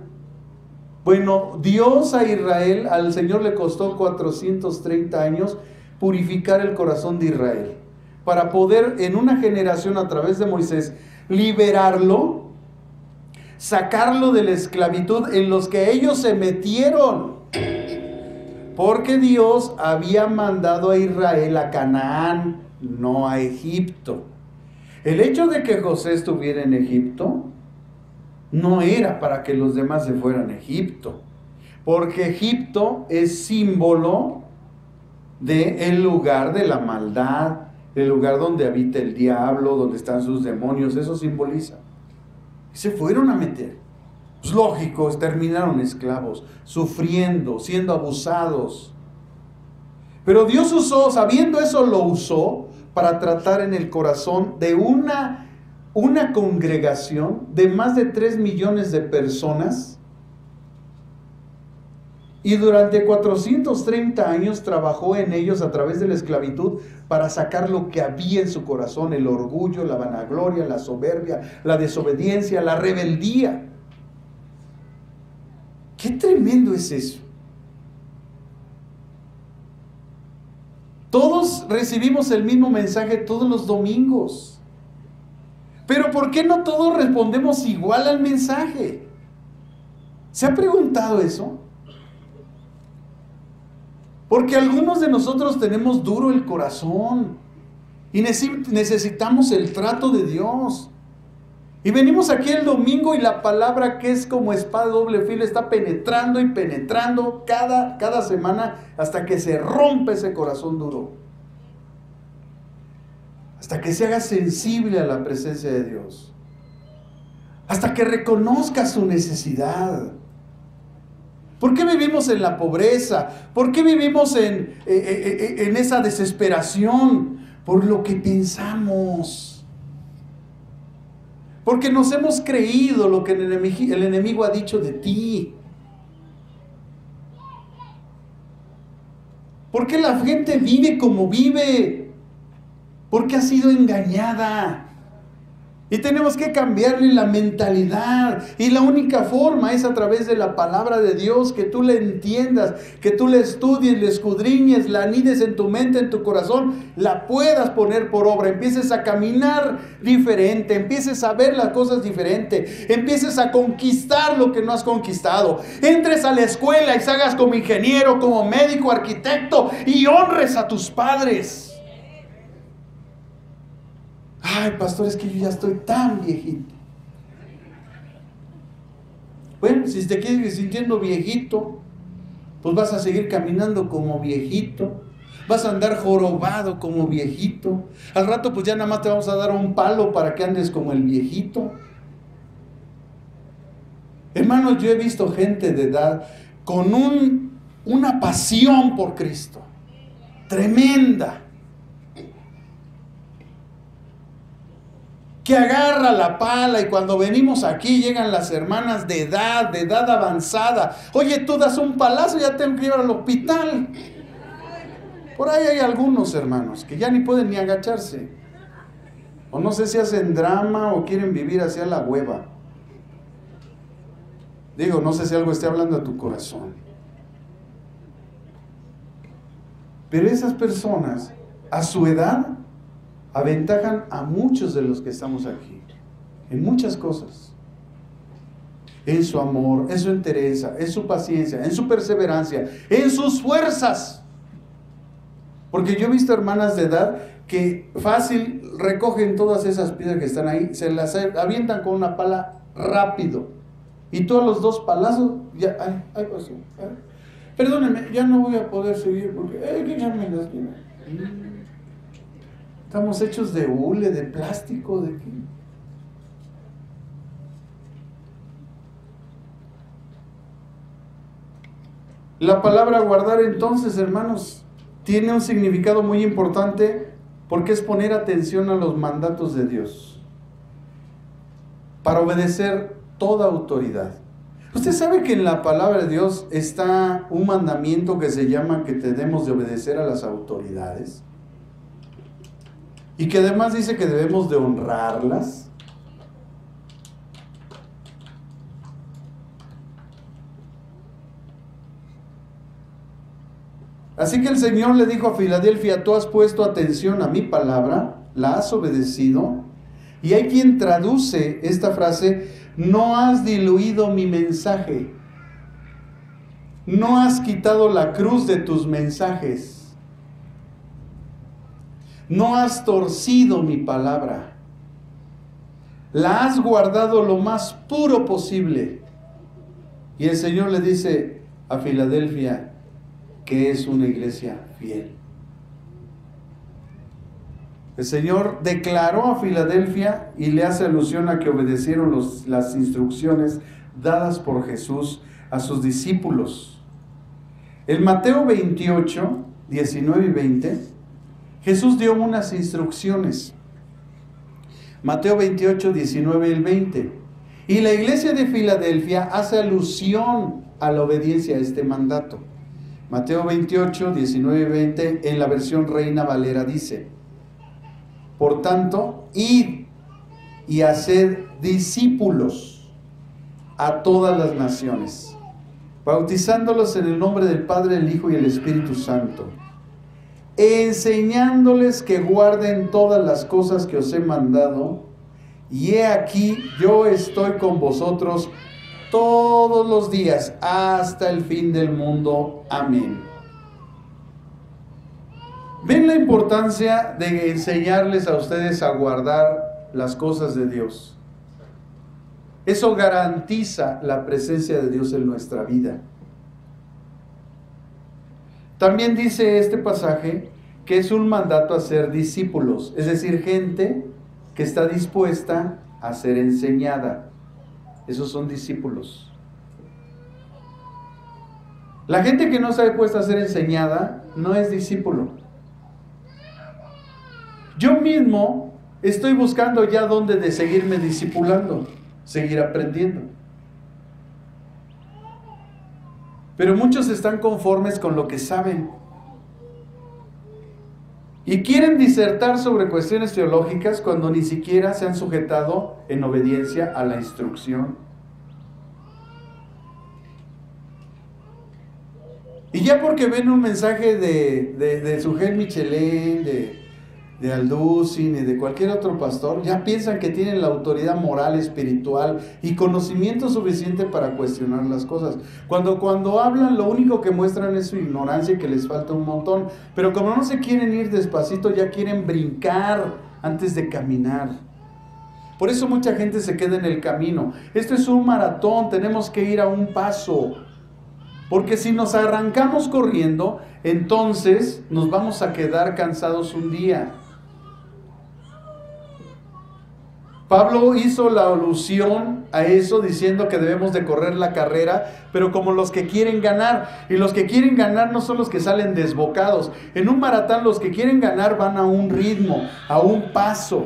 Bueno, Dios a Israel, al Señor le costó 430 años purificar el corazón de Israel, para poder en una generación a través de Moisés liberarlo, sacarlo de la esclavitud en los que ellos se metieron, porque Dios había mandado a Israel a Canaán, no a Egipto. El hecho de que José estuviera en Egipto no era para que los demás se fueran a Egipto, porque Egipto es símbolo del lugar de la maldad, el lugar donde habita el diablo, donde están sus demonios. Eso simboliza. Y se fueron a meter. Pues lógico, terminaron esclavos, sufriendo, siendo abusados. Pero Dios usó, sabiendo eso, lo usó para tratar en el corazón de una congregación de más de 3 millones de personas. Y durante 430 años trabajó en ellos a través de la esclavitud para sacar lo que había en su corazón: el orgullo, la vanagloria, la soberbia, la desobediencia, la rebeldía. ¡Qué tremendo es eso! Todos recibimos el mismo mensaje todos los domingos. Pero ¿por qué no todos respondemos igual al mensaje? ¿Se ha preguntado eso? Porque algunos de nosotros tenemos duro el corazón y necesitamos el trato de Dios. Y venimos aquí el domingo y la palabra, que es como espada de doble filo, está penetrando y penetrando cada semana hasta que se rompe ese corazón duro. Hasta que se haga sensible a la presencia de Dios. Hasta que reconozca su necesidad. ¿Por qué vivimos en la pobreza? ¿Por qué vivimos en esa desesperación? Por lo que pensamos. Porque nos hemos creído lo que el enemigo ha dicho de ti. ¿Por qué la gente vive como vive? Porque ha sido engañada. Y tenemos que cambiarle la mentalidad. Y la única forma es a través de la palabra de Dios, que tú la entiendas, que tú la estudies, la escudriñes, la anides en tu mente, en tu corazón, la puedas poner por obra. Empieces a caminar diferente, empieces a ver las cosas diferente, empieces a conquistar lo que no has conquistado. Entres a la escuela y salgas como ingeniero, como médico, arquitecto, y honres a tus padres. Ay, pastor, es que yo ya estoy tan viejito. Bueno, si te quieres sintiendo viejito, pues vas a seguir caminando como viejito. Vas a andar jorobado como viejito. Al rato pues ya nada más te vamos a dar un palo para que andes como el viejito. Hermanos, yo he visto gente de edad con una pasión por Cristo tremenda, que agarra la pala, y cuando venimos aquí llegan las hermanas de edad avanzada. Oye, tú das un palazo y ya tengo que llevar al hospital. Por ahí hay algunos hermanos que ya ni pueden ni agacharse. O no sé si hacen drama o quieren vivir hacia la hueva. Digo, no sé si algo esté hablando a tu corazón. Pero esas personas, a su edad, aventajan a muchos de los que estamos aquí, en muchas cosas, en su amor, en su entereza, en su paciencia, en su perseverancia, en sus fuerzas. Porque yo he visto hermanas de edad que fácil recogen todas esas piedras que están ahí, se las avientan con una pala rápido, y todos los 2 palazos, ya, ay, pasó, perdónenme, ya no voy a poder seguir porque ya me las viene. Estamos hechos de hule, de plástico, ¿de qué? La palabra guardar, entonces, hermanos, tiene un significado muy importante porque es poner atención a los mandatos de Dios para obedecer toda autoridad. Usted sabe que en la palabra de Dios está un mandamiento que se llama que debemos de obedecer a las autoridades y que además dice que debemos de honrarlas. Así que el Señor le dijo a Filadelfia: tú has puesto atención a mi palabra, la has obedecido. Y hay quien traduce esta frase: no has diluido mi mensaje, no has quitado la cruz de tus mensajes, no has torcido mi palabra, la has guardado lo más puro posible. Y el Señor le dice a Filadelfia que es una iglesia fiel. El Señor declaró a Filadelfia y le hace alusión a que obedecieron las instrucciones dadas por Jesús a sus discípulos. En Mateo 28, 19 y 20, Jesús dio unas instrucciones. Mateo 28, 19 y 20. Y la iglesia de Filadelfia hace alusión a la obediencia a este mandato. Mateo 28, 19 y 20, en la versión Reina Valera dice: por tanto, id y haced discípulos a todas las naciones, bautizándolos en el nombre del Padre, el Hijo y el Espíritu Santo, enseñándoles que guarden todas las cosas que os he mandado, y he aquí, yo estoy con vosotros todos los días hasta el fin del mundo. Amén. ¿Ven la importancia de enseñarles a ustedes a guardar las cosas de Dios? Eso garantiza la presencia de Dios en nuestra vida. También dice este pasaje que es un mandato a ser discípulos, es decir, gente que está dispuesta a ser enseñada. Esos son discípulos. La gente que no está dispuesta a ser enseñada no es discípulo. Yo mismo estoy buscando ya dónde de seguirme discipulando, seguir aprendiendo. Pero muchos están conformes con lo que saben y quieren disertar sobre cuestiones teológicas cuando ni siquiera se han sujetado en obediencia a la instrucción. Y ya porque ven un mensaje de Sujel Michelén, de Alducin y de cualquier otro pastor, ya piensan que tienen la autoridad moral, espiritual y conocimiento suficiente para cuestionar las cosas. Cuando hablan, lo único que muestran es su ignorancia y que les falta un montón. Pero como no se quieren ir despacito, ya quieren brincar antes de caminar. Por eso mucha gente se queda en el camino. Esto es un maratón, tenemos que ir a un paso. Porque si nos arrancamos corriendo, entonces nos vamos a quedar cansados un día. Pablo hizo la alusión a eso diciendo que debemos de correr la carrera, pero como los que quieren ganar. Y los que quieren ganar no son los que salen desbocados. En un maratón los que quieren ganar van a un ritmo, a un paso.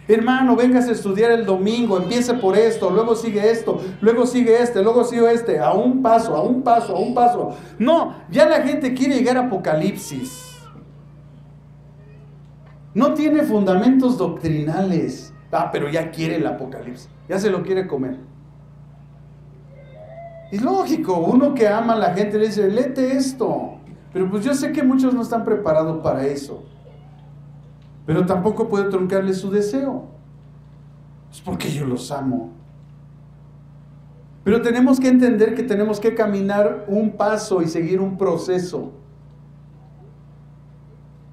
Hermano, vengas a estudiar el domingo, empiece por esto, luego sigue esto, luego sigue este, luego sigue este, a un paso, a un paso, a un paso. No, ya la gente quiere llegar a Apocalipsis. No tiene fundamentos doctrinales. Pero ya quiere el Apocalipsis, ya se lo quiere comer. Es lógico, uno que ama a la gente le dice, léete esto. Pero pues yo sé que muchos no están preparados para eso. Pero tampoco puedo truncarle su deseo. Es porque yo los amo. Pero tenemos que entender que tenemos que caminar un paso y seguir un proceso.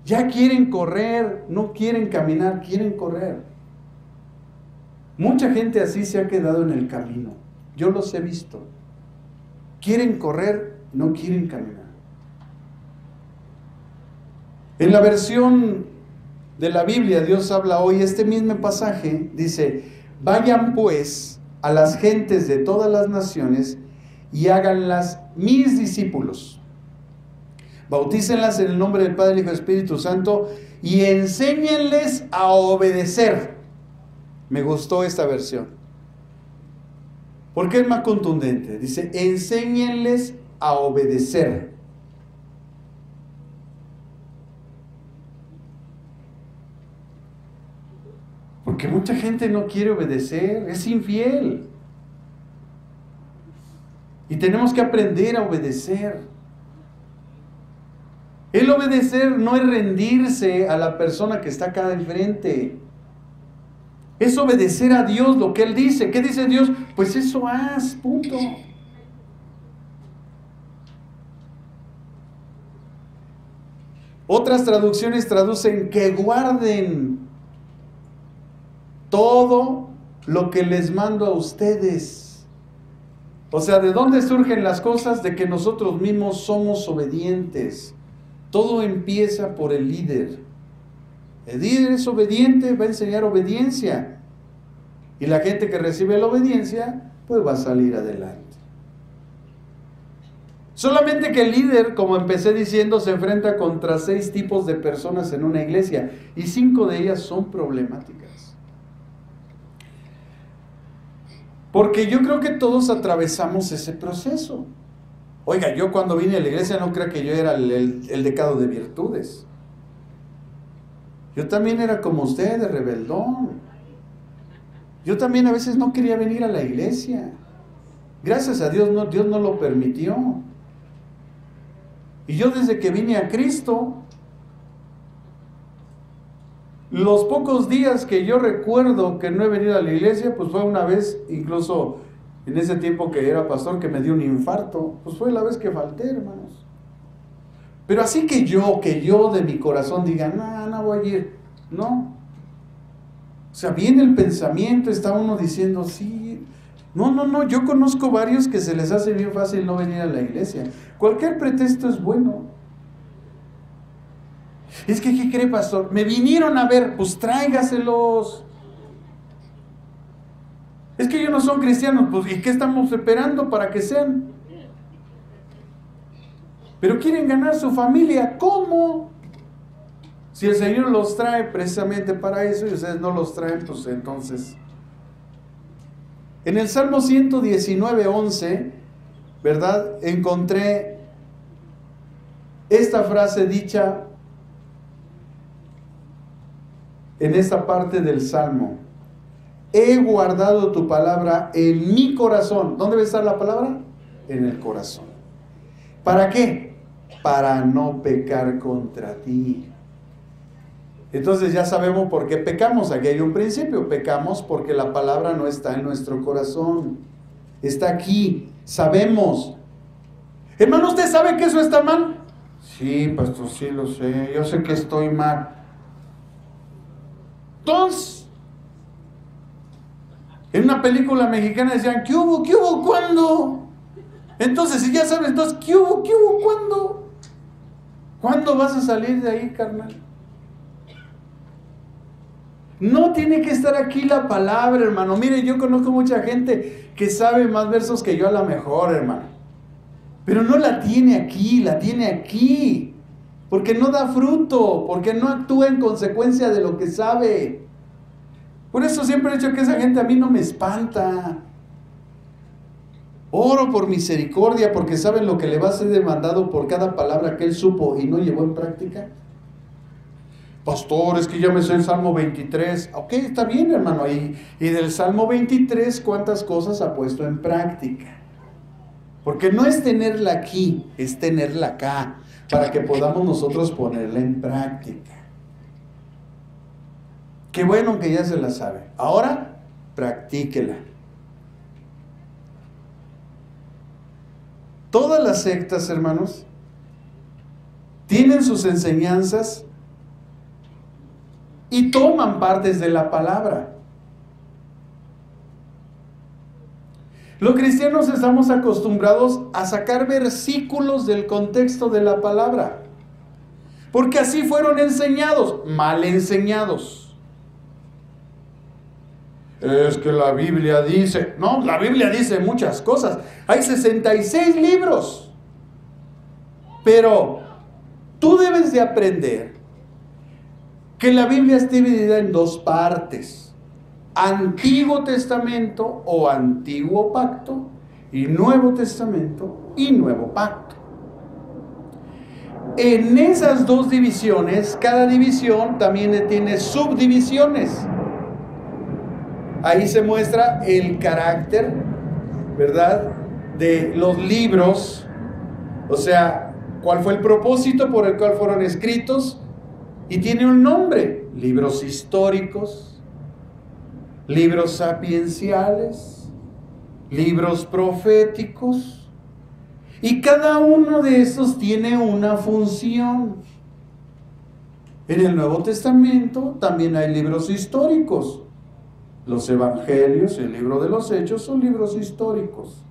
Ya quieren correr, no quieren caminar, quieren correr. Mucha gente así se ha quedado en el camino. Yo los he visto. Quieren correr, no quieren caminar. En la versión de la Biblia, Dios habla hoy, este mismo pasaje dice: vayan pues a las gentes de todas las naciones y háganlas mis discípulos, Bautícenlas en el nombre del Padre, Hijo y Espíritu Santo y enséñenles a obedecer. Me gustó esta versión, porque es más contundente. Dice, enséñenles a obedecer. Porque mucha gente no quiere obedecer, es infiel. Y tenemos que aprender a obedecer. El obedecer no es rendirse a la persona que está acá enfrente. Es obedecer a Dios lo que Él dice. ¿Qué dice Dios? Pues eso haz, punto. Otras traducciones traducen que guarden todo lo que les mando a ustedes. O sea, ¿de dónde surgen las cosas? De que nosotros mismos somos obedientes. Todo empieza por el líder. El líder es obediente, va a enseñar obediencia. Y la gente que recibe la obediencia, pues va a salir adelante. Solamente que el líder, como empecé diciendo, se enfrenta contra 6 tipos de personas en una iglesia. Y 5 de ellas son problemáticas. Porque yo creo que todos atravesamos ese proceso. Oiga, yo cuando vine a la iglesia no creo que yo era el decano de virtudes. Yo también era como usted, de rebeldón. Yo también a veces no quería venir a la iglesia. Gracias a Dios, Dios no lo permitió. Y yo desde que vine a Cristo, los pocos días que yo recuerdo que no he venido a la iglesia, pues fue una vez, incluso en ese tiempo que era pastor, que me dio un infarto. Pues fue la vez que falté, hermanos. Pero así que yo de mi corazón diga, no voy a ir. No. O sea, viene el pensamiento, está uno diciendo, sí. No, yo conozco varios que se les hace bien fácil no venir a la iglesia. Cualquier pretexto es bueno. Es que, ¿qué cree, pastor? Me vinieron a ver, pues tráigaselos. Es que ellos no son cristianos, pues ¿y qué estamos esperando para que sean? Pero quieren ganar su familia, ¿cómo? Si el Señor los trae precisamente para eso y ustedes no los traen, pues entonces. En el Salmo 119:11, ¿verdad? Encontré esta frase dicha en esta parte del Salmo. He guardado tu palabra en mi corazón. ¿Dónde debe estar la palabra? En el corazón. ¿Para qué? Para no pecar contra ti. Entonces ya sabemos por qué pecamos. Aquí hay un principio. Pecamos porque la palabra no está en nuestro corazón. Está aquí. Sabemos. Hermano, ¿usted sabe que eso está mal? Sí, pastor, sí lo sé. Yo sé que estoy mal. Entonces, en una película mexicana decían, ¿qué hubo? ¿Qué hubo? ¿Cuándo? Entonces, si ya sabes, entonces, ¿qué hubo? ¿Qué hubo? ¿Cuándo? ¿Cuándo vas a salir de ahí, carnal? No tiene que estar aquí la palabra, hermano. Mire, yo conozco mucha gente que sabe más versos que yo a lo mejor, hermano. Pero no la tiene aquí, la tiene aquí. Porque no da fruto, porque no actúa en consecuencia de lo que sabe. Por eso siempre he dicho que esa gente a mí no me espanta. Oro por misericordia, porque saben lo que le va a ser demandado por cada palabra que él supo y no llevó en práctica. Pastor, es que ya me sé el Salmo 23. Ok, está bien, hermano. Y del Salmo 23, ¿cuántas cosas ha puesto en práctica? Porque no es tenerla aquí, es tenerla acá, para que podamos nosotros ponerla en práctica. Qué bueno que ya se la sabe. Ahora, practíquela. Todas las sectas, hermanos, tienen sus enseñanzas y toman partes de la palabra. Los cristianos estamos acostumbrados a sacar versículos del contexto de la palabra, porque así fueron enseñados, mal enseñados. Es que la Biblia dice, no, la Biblia dice muchas cosas. Hay 66 libros, pero Tú debes de aprender que la Biblia está dividida en dos partes: Antiguo Testamento o Antiguo Pacto, y Nuevo Testamento y Nuevo Pacto. En esas dos divisiones, cada división también tiene subdivisiones. Ahí se muestra el carácter, ¿verdad?, de los libros, o sea, cuál fue el propósito por el cual fueron escritos, y tiene un nombre: libros históricos, libros sapienciales, libros proféticos, y cada uno de esos tiene una función. En el Nuevo Testamento también hay libros históricos. Los evangelios y el libro de los Hechos son libros históricos.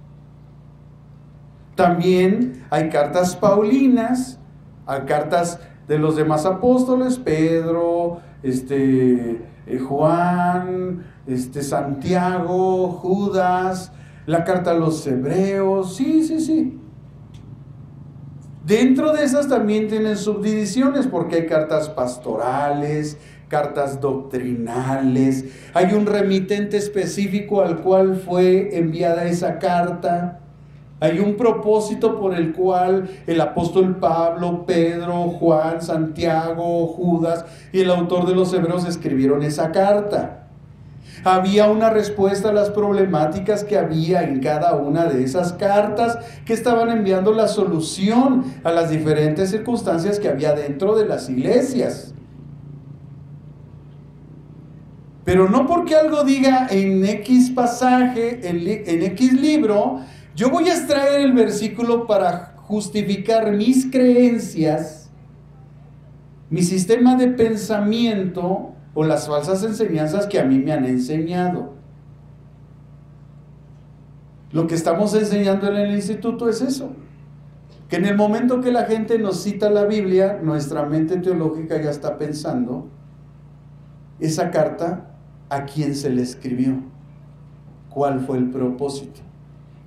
También hay cartas paulinas, hay cartas de los demás apóstoles: Pedro, Juan, Santiago, Judas, la carta a los hebreos. Sí. Dentro de esas también tienen subdivisiones, porque hay cartas pastorales, cartas doctrinales, hay un remitente específico al cual fue enviada esa carta, hay un propósito por el cual el apóstol Pablo, Pedro, Juan, Santiago, Judas y el autor de los Hebreos escribieron esa carta. Había una respuesta a las problemáticas que había en cada una de esas cartas, que estaban enviando la solución a las diferentes circunstancias que había dentro de las iglesias. Pero no porque algo diga en X pasaje, en X libro, yo voy a extraer el versículo para justificar mis creencias, mi sistema de pensamiento o las falsas enseñanzas que a mí me han enseñado. Lo que estamos enseñando en el instituto es eso, que en el momento que la gente nos cita la Biblia, nuestra mente teológica ya está pensando esa carta a quién se le escribió, cuál fue el propósito,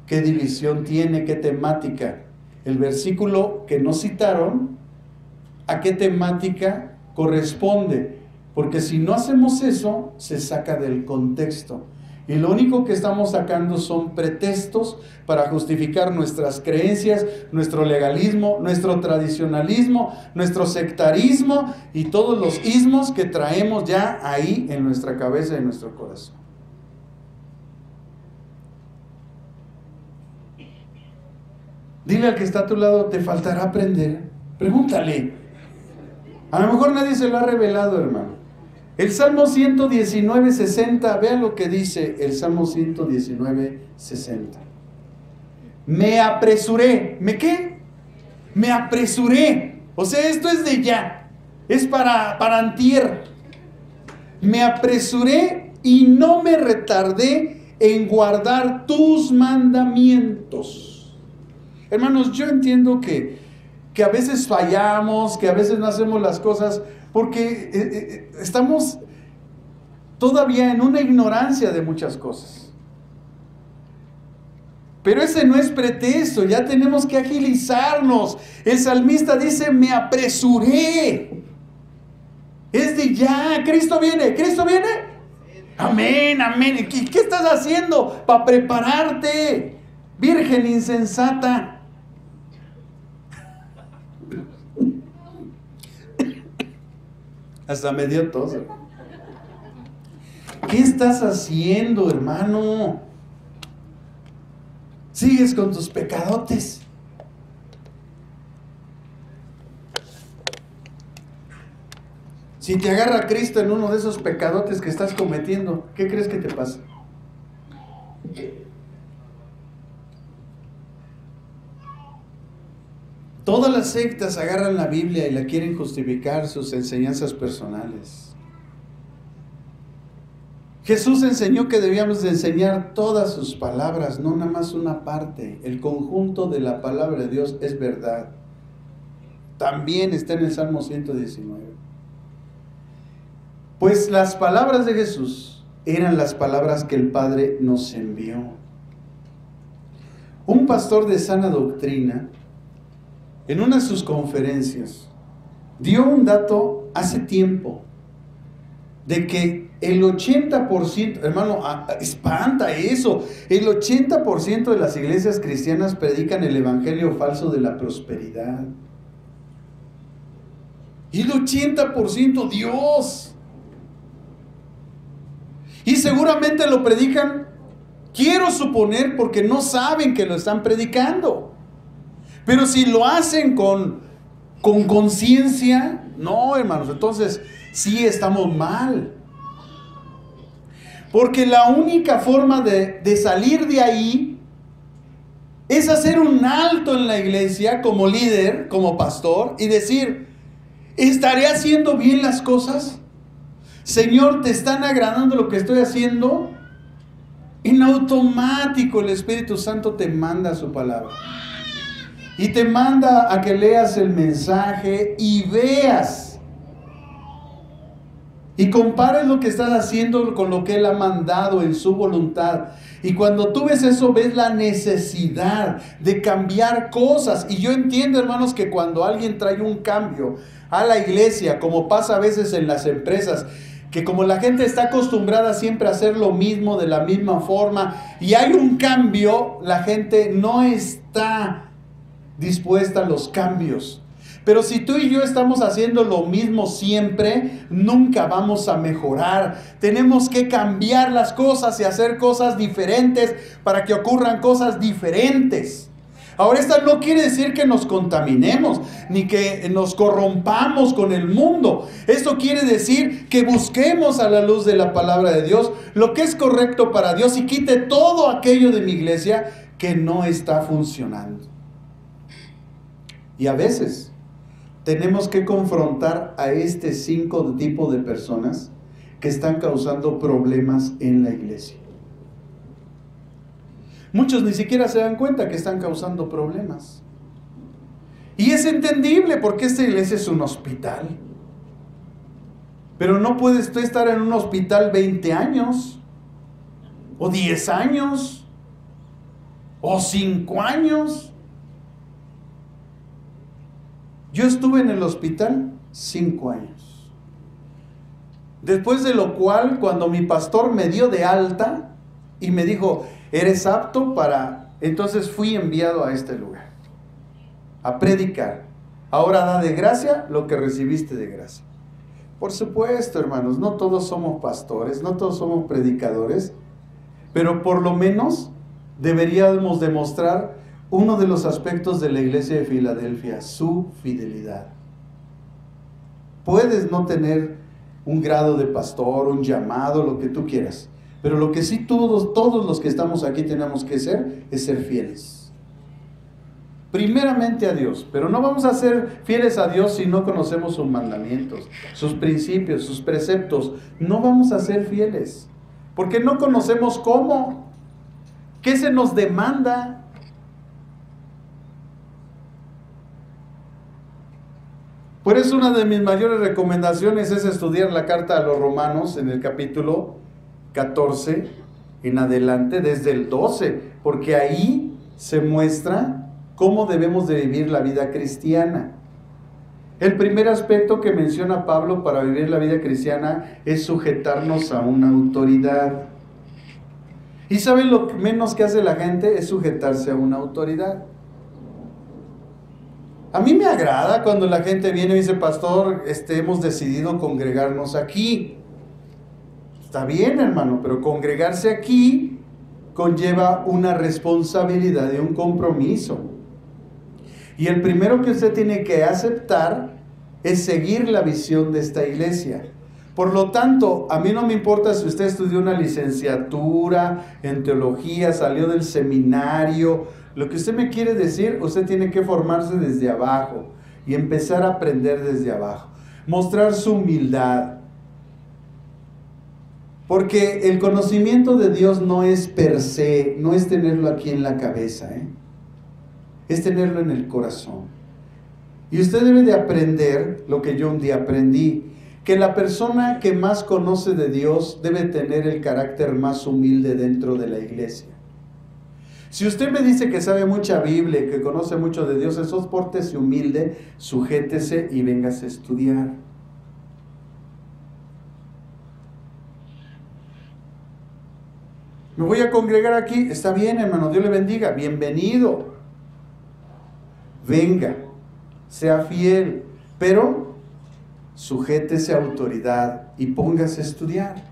qué división tiene, qué temática. El versículo que nos citaron, ¿a qué temática corresponde? Porque si no hacemos eso, se saca del contexto. Y lo único que estamos sacando son pretextos para justificar nuestras creencias, nuestro legalismo, nuestro tradicionalismo, nuestro sectarismo y todos los ismos que traemos ya ahí en nuestra cabeza y en nuestro corazón. Dile al que está a tu lado: te faltará aprender. Pregúntale. A lo mejor nadie se lo ha revelado, hermano. El Salmo 119, 60, vean lo que dice el Salmo 119, 60. Me apresuré. ¿Me qué? Me apresuré. O sea, esto es de ya. Es para antier. Me apresuré y no me retardé en guardar tus mandamientos. Hermanos, yo entiendo que a veces fallamos, que a veces no hacemos las cosas porque estamos todavía en una ignorancia de muchas cosas. Pero ese no es pretexto, ya tenemos que agilizarnos. El salmista dice: me apresuré. Es de ya, Cristo viene, Cristo viene. Amén, amén. ¿Qué estás haciendo para prepararte, virgen insensata? Hasta me dio tos. ¿Qué estás haciendo, hermano? Sigues con tus pecadotes. Si te agarra Cristo en uno de esos pecadotes que estás cometiendo, ¿qué crees que te pasa? Todas las sectas agarran la Biblia y la quieren justificar sus enseñanzas personales. Jesús enseñó que debíamos de enseñar todas sus palabras, no nada más una parte. El conjunto de la palabra de Dios es verdad. También está en el Salmo 119. Pues las palabras de Jesús eran las palabras que el Padre nos envió. Un pastor de sana doctrina, en una de sus conferencias, dio un dato hace tiempo de que el 80%, hermano, espanta eso, el 80% de las iglesias cristianas predican el evangelio falso de la prosperidad. Y el 80% Dios. Y seguramente lo predican, quiero suponer, porque no saben que lo están predicando. Pero si lo hacen con conciencia, no, hermanos, entonces sí estamos mal. Porque la única forma de salir de ahí es hacer un alto en la iglesia como líder, como pastor, y decir, ¿estaré haciendo bien las cosas? Señor, ¿te están agradando lo que estoy haciendo? En automático el Espíritu Santo te manda su palabra. Y te manda a que leas el mensaje y veas. Y compares lo que estás haciendo con lo que Él ha mandado en su voluntad. Y cuando tú ves eso, ves la necesidad de cambiar cosas. Y yo entiendo, hermanos, que cuando alguien trae un cambio a la iglesia, como pasa a veces en las empresas, que como la gente está acostumbrada siempre a hacer lo mismo de la misma forma, y hay un cambio, la gente no está dispuesta a los cambios. Pero si tú y yo estamos haciendo lo mismo siempre, nunca vamos a mejorar. Tenemos que cambiar las cosas y hacer cosas diferentes para que ocurran cosas diferentes. Ahora, esto no quiere decir que nos contaminemos, ni que nos corrompamos con el mundo. Esto quiere decir que busquemos a la luz de la palabra de Dios lo que es correcto para Dios y quite todo aquello de mi iglesia que no está funcionando. Y a veces tenemos que confrontar a este 5 tipos de personas que están causando problemas en la iglesia. Muchos ni siquiera se dan cuenta que están causando problemas. Y es entendible porque esta iglesia es un hospital. Pero no puedes tú estar en un hospital 20 años, o 10 años, o 5 años. Yo estuve en el hospital 5 años. Después de lo cual, cuando mi pastor me dio de alta y me dijo, eres apto para... Entonces fui enviado a este lugar a predicar. Ahora da de gracia lo que recibiste de gracia. Por supuesto, hermanos, no todos somos pastores, no todos somos predicadores, pero por lo menos deberíamos demostrar uno de los aspectos de la iglesia de Filadelfia, su fidelidad. Puedes no tener un grado de pastor, un llamado, lo que tú quieras, pero lo que sí todos los que estamos aquí tenemos que ser, es ser fieles. Primeramente a Dios, pero no vamos a ser fieles a Dios si no conocemos sus mandamientos, sus principios, sus preceptos. No vamos a ser fieles, porque no conocemos cómo, qué se nos demanda. Por eso una de mis mayores recomendaciones es estudiar la carta a los Romanos en el capítulo 14 en adelante, desde el 12, porque ahí se muestra cómo debemos de vivir la vida cristiana. El primer aspecto que menciona Pablo para vivir la vida cristiana es sujetarnos a una autoridad. ¿Y saben lo menos que hace la gente? Es sujetarse a una autoridad. A mí me agrada cuando la gente viene y dice, pastor, hemos decidido congregarnos aquí. Está bien, hermano, pero congregarse aquí conlleva una responsabilidad y un compromiso. Y el primero que usted tiene que aceptar es seguir la visión de esta iglesia. Por lo tanto, a mí no me importa si usted estudió una licenciatura en teología, salió del seminario. Lo que usted me quiere decir, usted tiene que formarse desde abajo y empezar a aprender desde abajo. Mostrar su humildad. Porque el conocimiento de Dios no es per se, no es tenerlo aquí en la cabeza, es tenerlo en el corazón. Y usted debe de aprender lo que yo un día aprendí, que la persona que más conoce de Dios debe tener el carácter más humilde dentro de la iglesia. Si usted me dice que sabe mucha Biblia y que conoce mucho de Dios, eso pórtese humilde, sujétese y véngase a estudiar. Me voy a congregar aquí, está bien, hermano, Dios le bendiga, bienvenido. Venga, sea fiel, pero sujétese a autoridad y póngase a estudiar.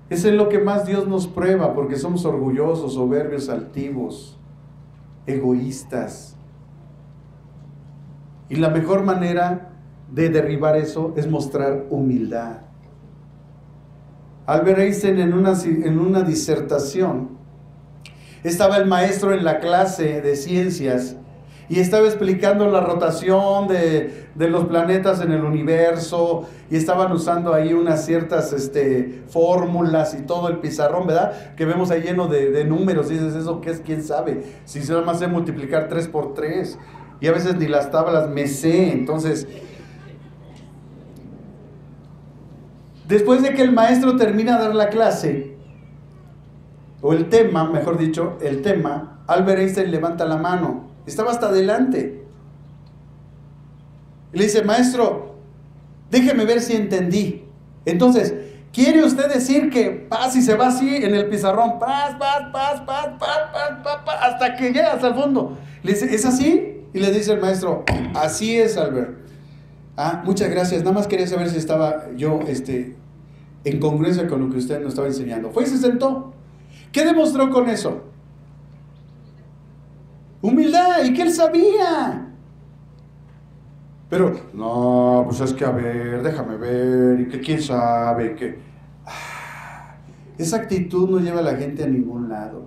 Eso es lo que más Dios nos prueba, porque somos orgullosos, soberbios, altivos, egoístas. Y la mejor manera de derribar eso es mostrar humildad. Albert Einstein en una disertación, estaba el maestro en la clase de ciencias y estaba explicando la rotación de los planetas en el universo, y estaban usando ahí unas ciertas fórmulas y todo el pizarrón, ¿verdad? Que vemos ahí lleno de números, y dices, ¿eso qué es? ¿Quién sabe? Si se más sé multiplicar 3 por 3, y a veces ni las tablas me sé. Entonces, después de que el maestro termina de dar la clase, o el tema, mejor dicho, el tema, Albert Einstein levanta la mano, estaba hasta adelante, y le dice, maestro, déjeme ver si entendí. Entonces, ¿quiere usted decir que pasa y se va así en el pizarrón, hasta que llega hasta el fondo? Le dice, ¿es así? Y le dice el maestro, así es, Albert. Ah, muchas gracias, nada más quería saber si estaba yo en congruencia con lo que usted nos estaba enseñando. Fue y se sentó. ¿Qué demostró con eso? Humildad, y que él sabía. Pero, no, pues es que a ver, déjame ver, y que quién sabe, que... esa actitud no lleva a la gente a ningún lado.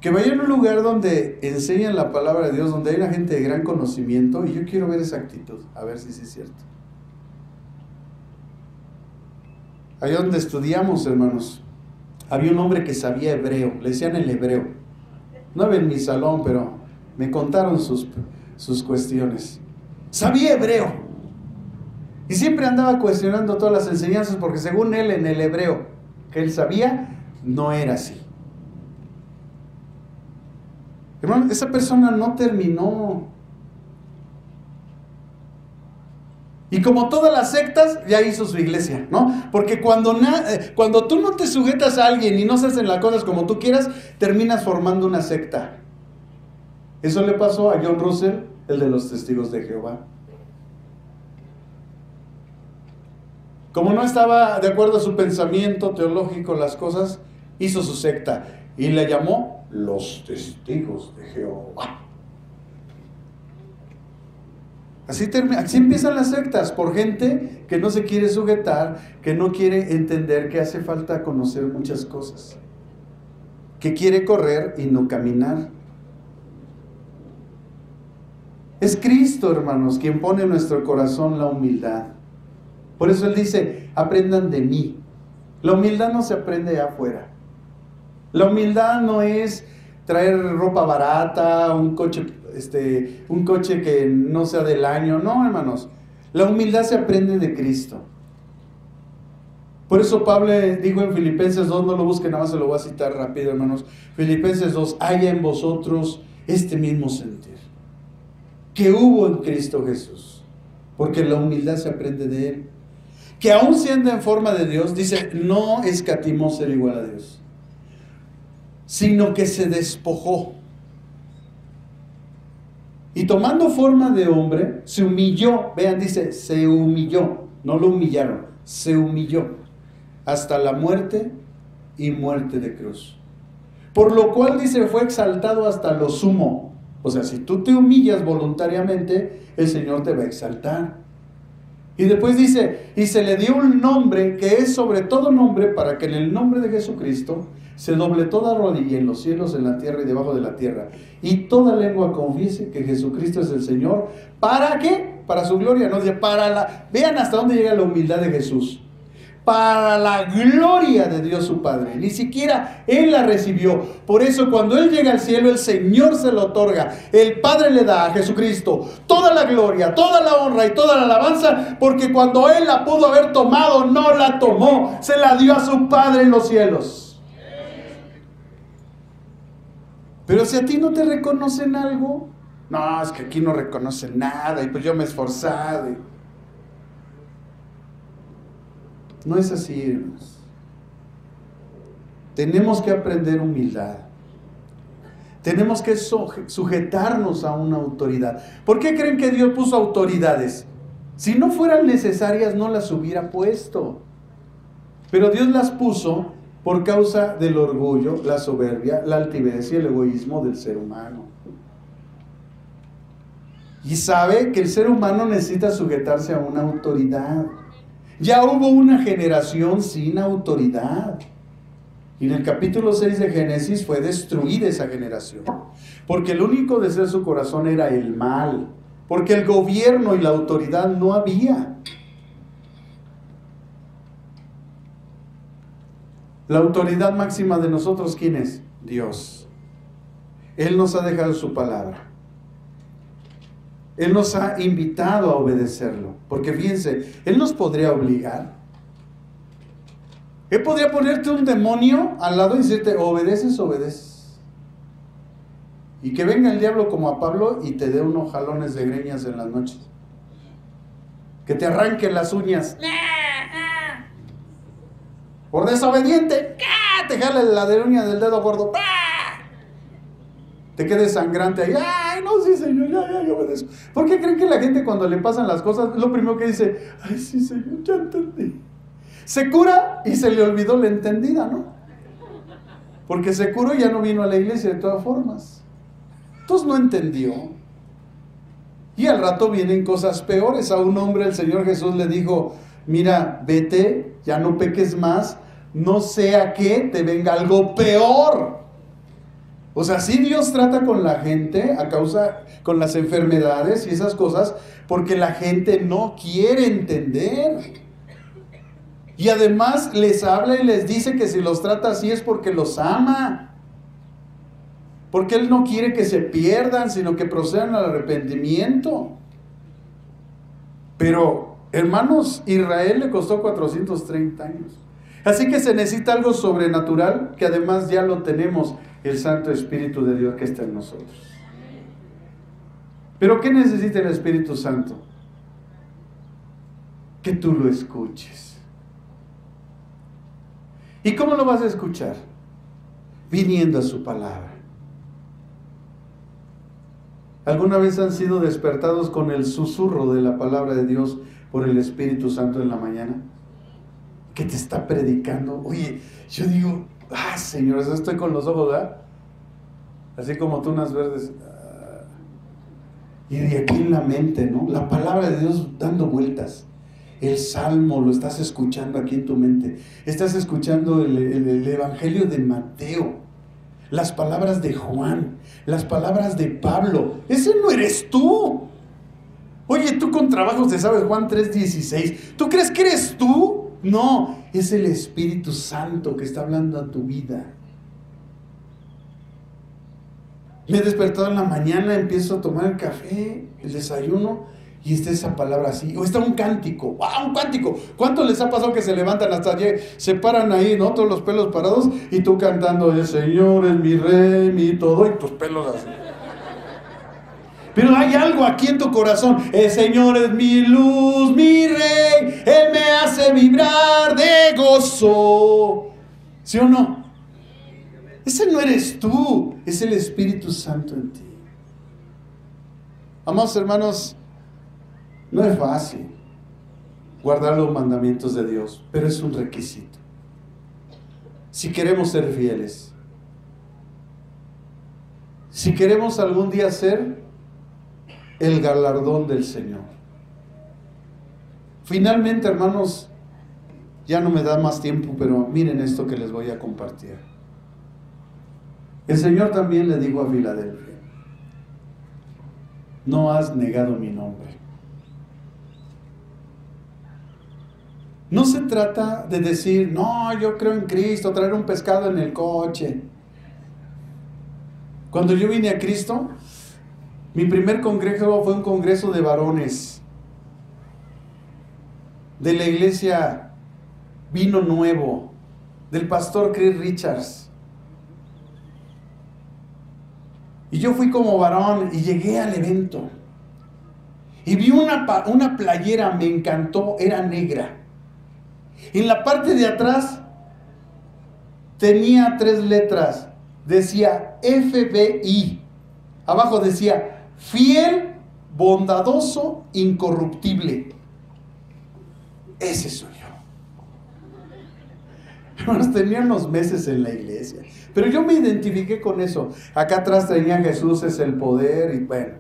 Que vaya en un lugar donde enseñan la palabra de Dios, donde hay una gente de gran conocimiento, y yo quiero ver esa actitud, a ver si es cierto. Allá donde estudiamos, hermanos, había un hombre que sabía hebreo, le decían el hebreo. No había en mi salón, pero me contaron sus cuestiones. Sabía hebreo. Y siempre andaba cuestionando todas las enseñanzas, porque según él, en el hebreo que él sabía, no era así. Hermano, esa persona no terminó. Y como todas las sectas, ya hizo su iglesia, ¿no? Porque cuando tú no te sujetas a alguien y no se hacen las cosas como tú quieras, terminas formando una secta. Eso le pasó a John Russell, el de los Testigos de Jehová. Como no estaba de acuerdo a su pensamiento teológico las cosas, hizo su secta y le llamó los Testigos de Jehová. Así empiezan las sectas, por gente que no se quiere sujetar, que no quiere entender que hace falta conocer muchas cosas, que quiere correr y no caminar. Es Cristo, hermanos, quien pone en nuestro corazón la humildad. Por eso Él dice, aprendan de mí. La humildad no se aprende allá afuera. La humildad no es traer ropa barata, un coche que no sea del año. No, hermanos, la humildad se aprende de Cristo. Por eso Pablo dijo en Filipenses 2, no lo busquen, nada más se lo voy a citar rápido, hermanos. Filipenses 2, haya en vosotros este mismo sentir que hubo en Cristo Jesús, porque la humildad se aprende de Él, que aun siendo en forma de Dios, dice, no escatimó ser igual a Dios, sino que se despojó. Y tomando forma de hombre, se humilló. Vean, dice, se humilló. No lo humillaron, se humilló. Hasta la muerte y muerte de cruz. Por lo cual, dice, fue exaltado hasta lo sumo. O sea, si tú te humillas voluntariamente, el Señor te va a exaltar. Y después dice, y se le dio un nombre que es sobre todo nombre, para que en el nombre de Jesucristo se doble toda rodilla en los cielos, en la tierra y debajo de la tierra, y toda lengua confiese que Jesucristo es el Señor. ¿Para qué? Para su gloria, no dice para la... Vean hasta dónde llega la humildad de Jesús. para la gloria de Dios su Padre. Ni siquiera Él la recibió. Por eso cuando Él llega al cielo, el Señor se lo otorga. El Padre le da a Jesucristo toda la gloria, toda la honra y toda la alabanza, porque cuando Él la pudo haber tomado, no la tomó. Se la dio a su Padre en los cielos. Pero si a ti no te reconocen algo, no, es que aquí no reconocen nada y pues yo me he esforzado. No es así, hermanos. Tenemos que aprender humildad. Tenemos que sujetarnos a una autoridad. ¿Por qué creen que Dios puso autoridades? Si no fueran necesarias, no las hubiera puesto. Pero Dios las puso por causa del orgullo, la soberbia, la altivez y el egoísmo del ser humano. Y sabe que el ser humano necesita sujetarse a una autoridad. Ya hubo una generación sin autoridad. Y en el capítulo 6 de Génesis fue destruida esa generación. Porque el único deseo de su corazón era el mal. Porque el gobierno y la autoridad no había. La autoridad máxima de nosotros, ¿quién es? Dios. Él nos ha dejado su palabra. Él nos ha invitado a obedecerlo. Porque fíjense, Él nos podría obligar. Él podría ponerte un demonio al lado y decirte, obedeces, obedeces. Y que venga el diablo como a Pablo y te dé unos jalones de greñas en las noches. Que te arranque las uñas. Por desobediente, te jale la de uña del dedo gordo. Te quedes sangrante ahí. Ay, no, sí, Señor, ya, yo obedezco. ¿Por qué creen que la gente cuando le pasan las cosas, lo primero que dice, ay, sí, Señor, ya entendí? Se cura y se le olvidó la entendida, ¿no? Porque se curó y ya no vino a la iglesia de todas formas. Entonces no entendió. Y al rato vienen cosas peores. A un hombre el Señor Jesús le dijo, mira, vete, ya no peques más, no sea que te venga algo peor. O sea, sí Dios trata con la gente con las enfermedades y esas cosas, porque la gente no quiere entender. Y además les habla y les dice que si los trata así es porque los ama. Porque Él no quiere que se pierdan, sino que procedan al arrepentimiento. Pero, hermanos, Israel le costó 430 años. Así que se necesita algo sobrenatural, que además ya lo tenemos, el Santo Espíritu de Dios que está en nosotros. ¿Pero qué necesita el Espíritu Santo? Que tú lo escuches. ¿Y cómo lo vas a escuchar? Viniendo a su palabra. ¿Alguna vez han sido despertados con el susurro de la palabra de Dios por el Espíritu Santo en la mañana? Que te está predicando. Oye, yo digo, Señor, eso estoy con los ojos, ¿verdad? Así como tunas verdes. Y de aquí en la mente, ¿no? La palabra de Dios dando vueltas. El Salmo lo estás escuchando aquí en tu mente. Estás escuchando el Evangelio de Mateo. Las palabras de Juan. Las palabras de Pablo. Ese no eres tú. Oye, tú con trabajos te sabes Juan 3:16. ¿Tú crees que eres tú? No, es el Espíritu Santo que está hablando a tu vida. Me he despertado en la mañana, empiezo a tomar el café, el desayuno, y está esa palabra así. O está un cántico. ¡Ah, un cántico! ¿Cuánto les ha pasado que se levantan hasta allí, se paran ahí, ¿no? Todos los pelos parados, y tú cantando, el Señor es mi Rey, mi todo, y tus pelos así. Pero hay algo aquí en tu corazón. El Señor es mi luz, mi Rey. Él me hace vibrar de gozo. ¿Sí o no? Ese no eres tú. Es el Espíritu Santo en ti. Amados hermanos, no es fácil guardar los mandamientos de Dios, pero es un requisito. Si queremos ser fieles. Si queremos algún día ser el galardón del Señor. Finalmente, hermanos, ya no me da más tiempo, pero miren esto que les voy a compartir. El Señor también le dijo a Filadelfia, no has negado mi nombre. No se trata de decir, no, yo creo en Cristo, traer un pescado en el coche. Cuando yo vine a Cristo, mi primer congreso fue un congreso de varones de la iglesia Vino Nuevo, del pastor Chris Richards. Y yo fui como varón y llegué al evento. Y vi una playera, me encantó, era negra. En la parte de atrás tenía 3 letras, decía FBI. Abajo decía, fiel, bondadoso, incorruptible. Ese soy yo. Hermanos, tenía unos meses en la iglesia, pero yo me identifiqué con eso. Acá atrás tenía Jesús es el poder, y bueno,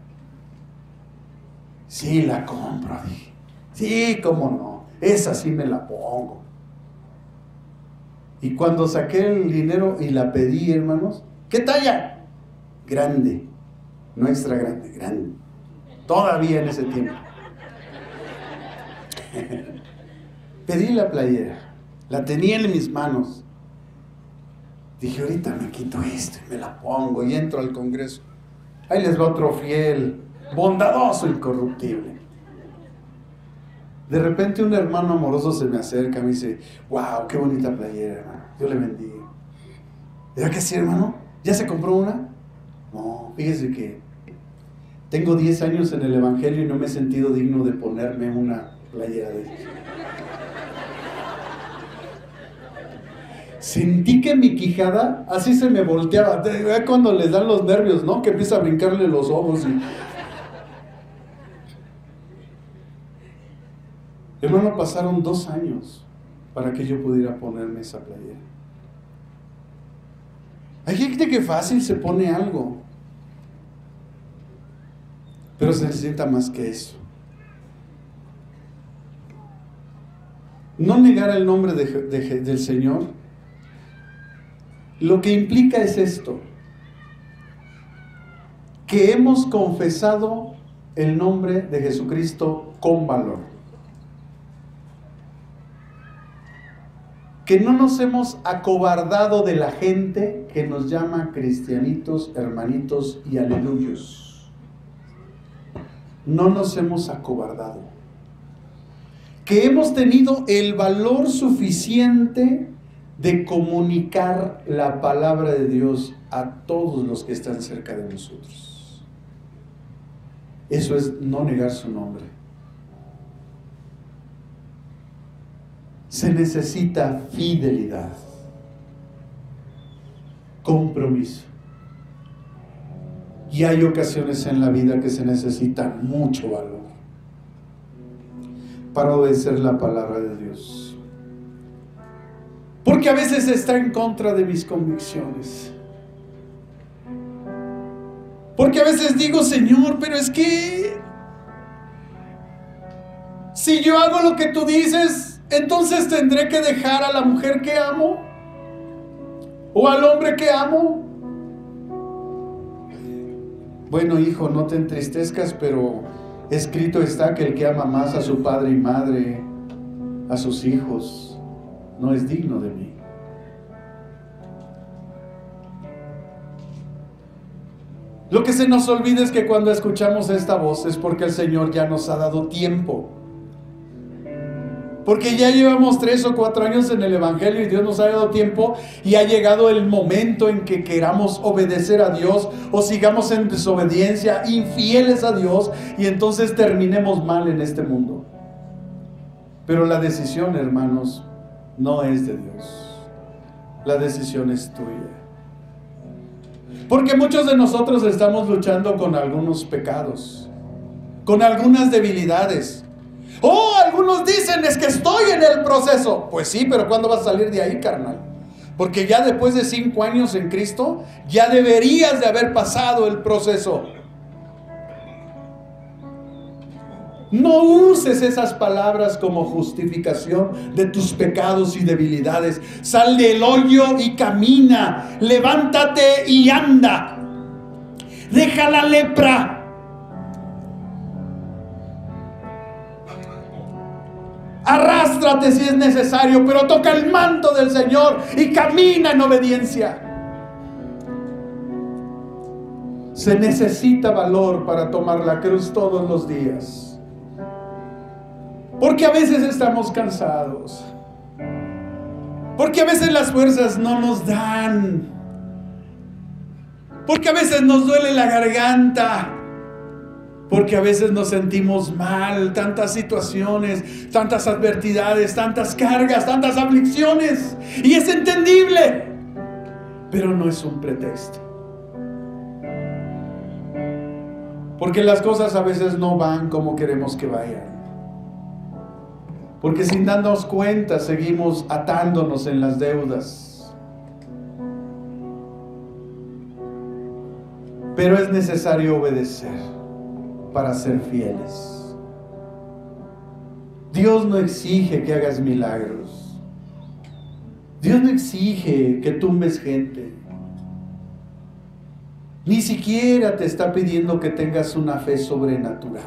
sí la compro, dije. Sí, cómo no, esa sí me la pongo. Y cuando saqué el dinero y la pedí, hermanos, ¿qué talla? Grande, no extra grande, grande. Todavía en ese tiempo. Pedí la playera, la tenía en mis manos. Dije, ahorita me quito esto y me la pongo y entro al congreso. Ahí les va otro fiel, bondadoso, incorruptible. De repente un hermano amoroso se me acerca y me dice, wow, qué bonita playera, hermano. Dios le bendiga. ¿Verdad que sí, hermano? ¿Ya se compró una? No, fíjese que tengo 10 años en el evangelio y no me he sentido digno de ponerme una playera de esas. Sentí que mi quijada así se me volteaba. Cuando les dan los nervios, ¿no? Que empieza a brincarle los ojos. Hermano, pasaron 2 años para que yo pudiera ponerme esa playera. Hay gente que fácil se pone algo, pero se necesita más que eso. No negar el nombre del Señor, lo que implica es esto: que hemos confesado el nombre de Jesucristo con valor. Que no nos hemos acobardado de la gente que nos llama cristianitos, hermanitos y aleluyos. No nos hemos acobardado. Que hemos tenido el valor suficiente de comunicar la palabra de Dios a todos los que están cerca de nosotros. Eso es no negar su nombre. Se necesita fidelidad, compromiso. Y hay ocasiones en la vida que se necesita mucho valor para obedecer la palabra de Dios. Porque a veces está en contra de mis convicciones. Porque a veces digo, Señor, pero es que si yo hago lo que tú dices, entonces tendré que dejar a la mujer que amo o al hombre que amo. Bueno, hijo, no te entristezcas, pero escrito está que el que ama más a su padre y madre, a sus hijos, no es digno de mí. Lo que se nos olvida es que cuando escuchamos esta voz es porque el Señor ya nos ha dado tiempo. Porque ya llevamos 3 o 4 años en el evangelio y Dios nos ha dado tiempo y ha llegado el momento en que queramos obedecer a Dios o sigamos en desobediencia, infieles a Dios, y entonces terminemos mal en este mundo. Pero la decisión, hermanos, no es de Dios. La decisión es tuya. Porque muchos de nosotros estamos luchando con algunos pecados, con algunas debilidades. Oh, algunos dicen, es que estoy en el proceso. Pues sí, pero ¿cuándo vas a salir de ahí, carnal? Porque ya después de 5 años en Cristo, ya deberías de haber pasado el proceso. No uses esas palabras como justificación de tus pecados y debilidades. Sal del hoyo y camina. Levántate y anda. Deja la lepra. Arrástrate si es necesario, pero toca el manto del Señor y camina en obediencia. Se necesita valor para tomar la cruz todos los días. Porque a veces estamos cansados. Porque a veces las fuerzas no nos dan. Porque a veces nos duele la garganta. Porque a veces nos sentimos mal. Tantas situaciones, tantas adversidades, tantas cargas, tantas aflicciones. Y es entendible. Pero no es un pretexto. Porque las cosas a veces no van como queremos que vayan. Porque sin darnos cuenta seguimos atándonos en las deudas. Pero es necesario obedecer para ser fieles. Dios no exige que hagas milagros. Dios no exige que tumbes gente. Ni siquiera te está pidiendo que tengas una fe sobrenatural.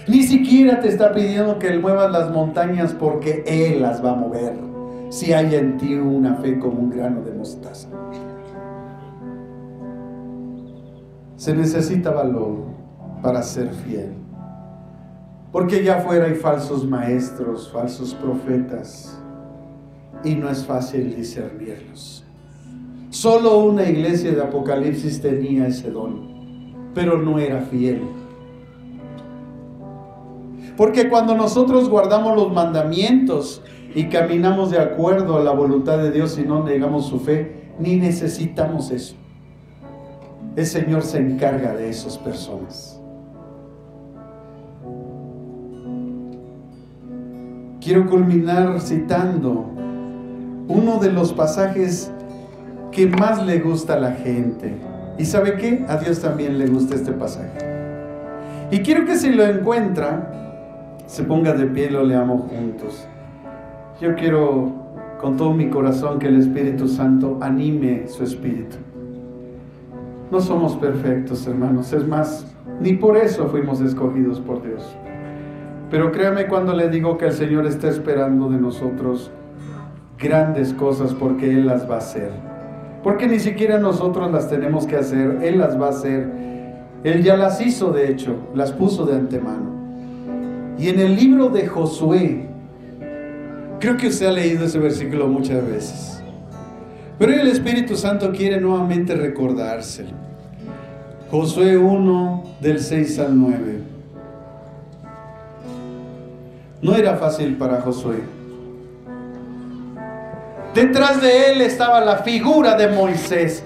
Ni siquiera te está pidiendo que muevas las montañas, porque Él las va a mover si hay en ti una fe como un grano de mostaza. Se necesita valor para ser fiel. Porque allá afuera hay falsos maestros, falsos profetas, y no es fácil discernirlos. Solo una iglesia de Apocalipsis tenía ese don, pero no era fiel. Porque cuando nosotros guardamos los mandamientos y caminamos de acuerdo a la voluntad de Dios y no negamos su fe, ni necesitamos eso. El Señor se encarga de esas personas. Quiero culminar citando uno de los pasajes que más le gusta a la gente. ¿Y sabe qué? A Dios también le gusta este pasaje. Y quiero que si lo encuentra, se ponga de pie y lo leamos juntos. Yo quiero con todo mi corazón que el Espíritu Santo anime su espíritu. No somos perfectos, hermanos. Es más, ni por eso fuimos escogidos por Dios. Pero créame cuando le digo que el Señor está esperando de nosotros grandes cosas, porque Él las va a hacer. Porque ni siquiera nosotros las tenemos que hacer, Él las va a hacer. Él ya las hizo, de hecho, las puso de antemano. Y en el libro de Josué, creo que usted ha leído ese versículo muchas veces, pero el Espíritu Santo quiere nuevamente recordárselo. Josué 1, del 6 al 9. No era fácil para Josué. Detrás de él estaba la figura de Moisés,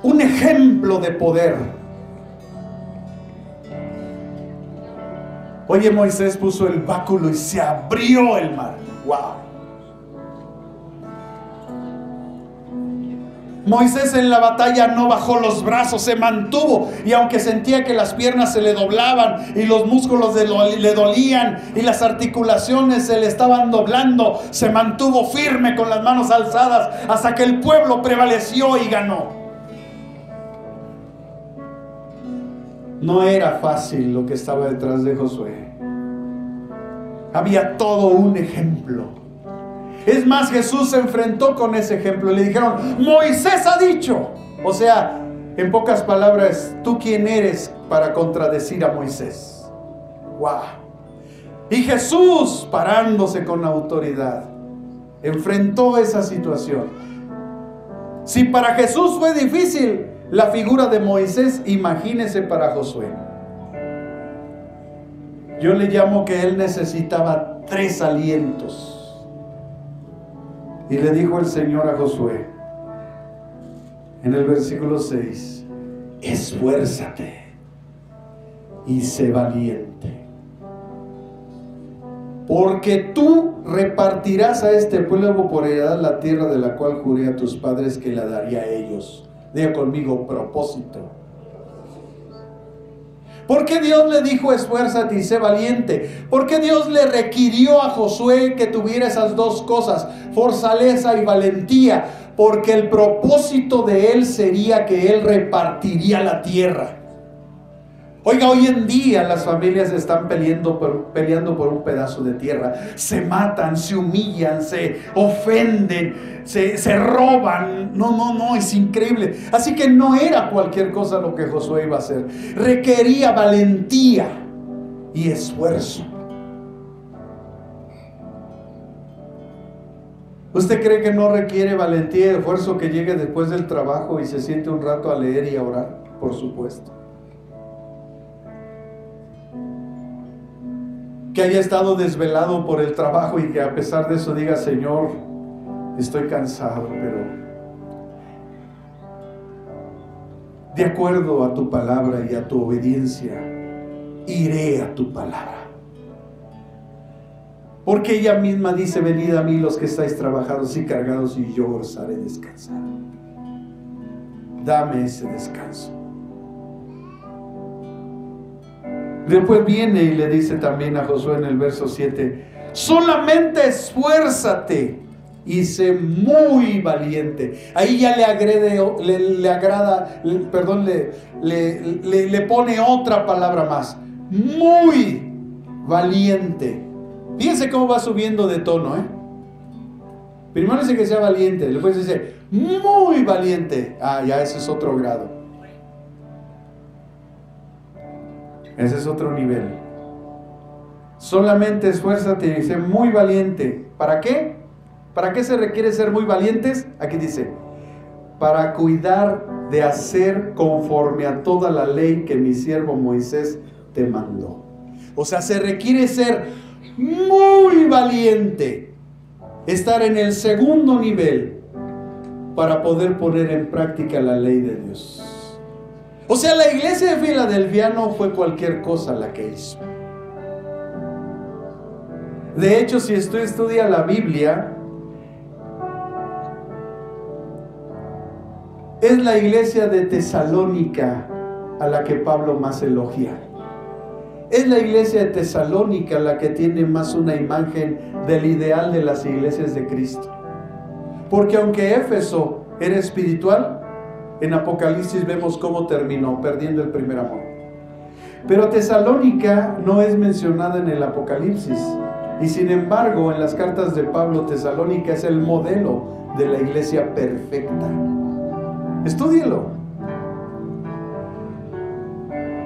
un ejemplo de poder. Oye, Moisés puso el báculo y se abrió el mar. ¡Wow! Moisés en la batalla no bajó los brazos, se mantuvo, y aunque sentía que las piernas se le doblaban y los músculos le dolían y las articulaciones se le estaban doblando, se mantuvo firme con las manos alzadas hasta que el pueblo prevaleció y ganó. No era fácil lo que estaba detrás de Josué. Había todo un ejemplo. Es más, Jesús se enfrentó con ese ejemplo. Le dijeron: Moisés ha dicho. O sea, en pocas palabras, ¿tú quién eres para contradecir a Moisés? ¡Wow! Y Jesús, parándose con autoridad, enfrentó esa situación. Si para Jesús fue difícil la figura de Moisés, imagínese para Josué. Yo le llamo que él necesitaba 3 alientos. Y le dijo el Señor a Josué, en el versículo 6, esfuérzate y sé valiente, porque tú repartirás a este pueblo por heredad la tierra de la cual juré a tus padres que la daría a ellos. Diga conmigo: propósito. ¿Por qué Dios le dijo esfuérzate y sé valiente? ¿Por qué Dios le requirió a Josué que tuviera esas dos cosas, fortaleza y valentía? Porque el propósito de él sería que él repartiría la tierra. Oiga, hoy en día las familias están peleando por un pedazo de tierra. Se matan, se humillan, se ofenden, se roban. No, es increíble. Así que no era cualquier cosa lo que Josué iba a hacer. Requería valentía y esfuerzo. ¿Usted cree que no requiere valentía y esfuerzo que llegue después del trabajo y se siente un rato a leer y a orar? Por supuesto. Que haya estado desvelado por el trabajo y que a pesar de eso diga: Señor, estoy cansado, pero de acuerdo a tu palabra y a tu obediencia, iré a tu palabra. Porque ella misma dice: venid a mí los que estáis trabajados y cargados, y yo os haré descansar. Dame ese descanso. Después viene y le dice también a Josué en el verso 7: solamente esfuérzate y sé muy valiente. Ahí ya le pone otra palabra más: muy valiente. Fíjense cómo va subiendo de tono, Primero dice que sea valiente, después dice muy valiente. Ya ese es otro grado. Ese es otro nivel. Solamente esfuérzate y sé muy valiente. ¿Para qué? ¿Para qué se requiere ser muy valientes? Aquí dice: para cuidar de hacer conforme a toda la ley que mi siervo Moisés te mandó. O sea, se requiere ser muy valiente, estar en el segundo nivel para poder poner en práctica la ley de Dios. O sea, la iglesia de Filadelfia no fue cualquier cosa la que hizo. De hecho, si usted estudia la Biblia, es la iglesia de Tesalónica a la que Pablo más elogia. Es la iglesia de Tesalónica la que tiene más una imagen del ideal de las iglesias de Cristo. Porque aunque Éfeso era espiritual, en Apocalipsis vemos cómo terminó, perdiendo el primer amor. Pero Tesalónica no es mencionada en el Apocalipsis. Y sin embargo, en las cartas de Pablo, Tesalónica es el modelo de la iglesia perfecta. Estúdielo.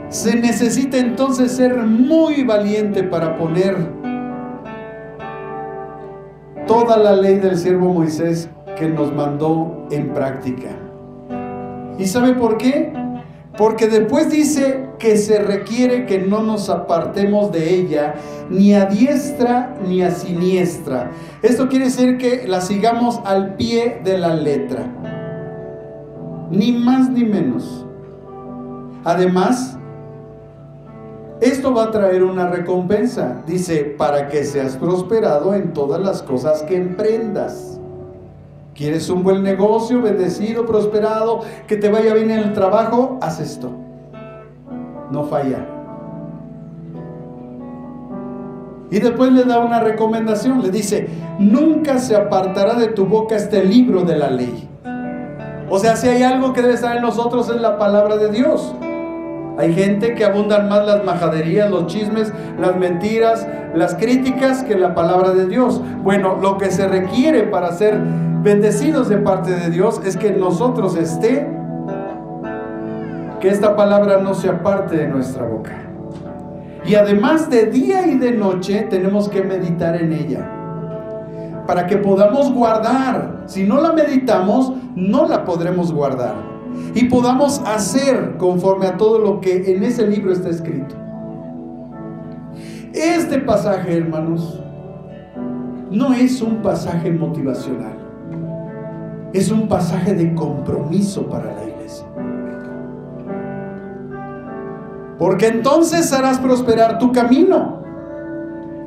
Se necesita entonces ser muy valiente para poner toda la ley del siervo Moisés que nos mandó en práctica. ¿Y sabe por qué? Porque después dice que se requiere que no nos apartemos de ella, ni a diestra ni a siniestra. Esto quiere decir que la sigamos al pie de la letra, ni más ni menos. Además, esto va a traer una recompensa. Dice: para que seas prosperado en todas las cosas que emprendas. ¿Quieres un buen negocio, bendecido, prosperado, que te vaya bien en el trabajo? Haz esto. No falla. Y después le da una recomendación. Le dice: nunca se apartará de tu boca este libro de la ley. O sea, si hay algo que debe estar en nosotros, es la palabra de Dios. Hay gente que abundan más las majaderías, los chismes, las mentiras, las críticas que la palabra de Dios. Bueno, lo que se requiere para ser bendecidos de parte de Dios es que nosotros que esta palabra no se aparte de nuestra boca. Y además, de día y de noche tenemos que meditar en ella, para que podamos guardar. Si no la meditamos, no la podremos guardar. Y podamos hacer conforme a todo lo que en ese libro está escrito. Este pasaje, hermanos, no es un pasaje motivacional. Es un pasaje de compromiso para la iglesia. Porque entonces harás prosperar tu camino.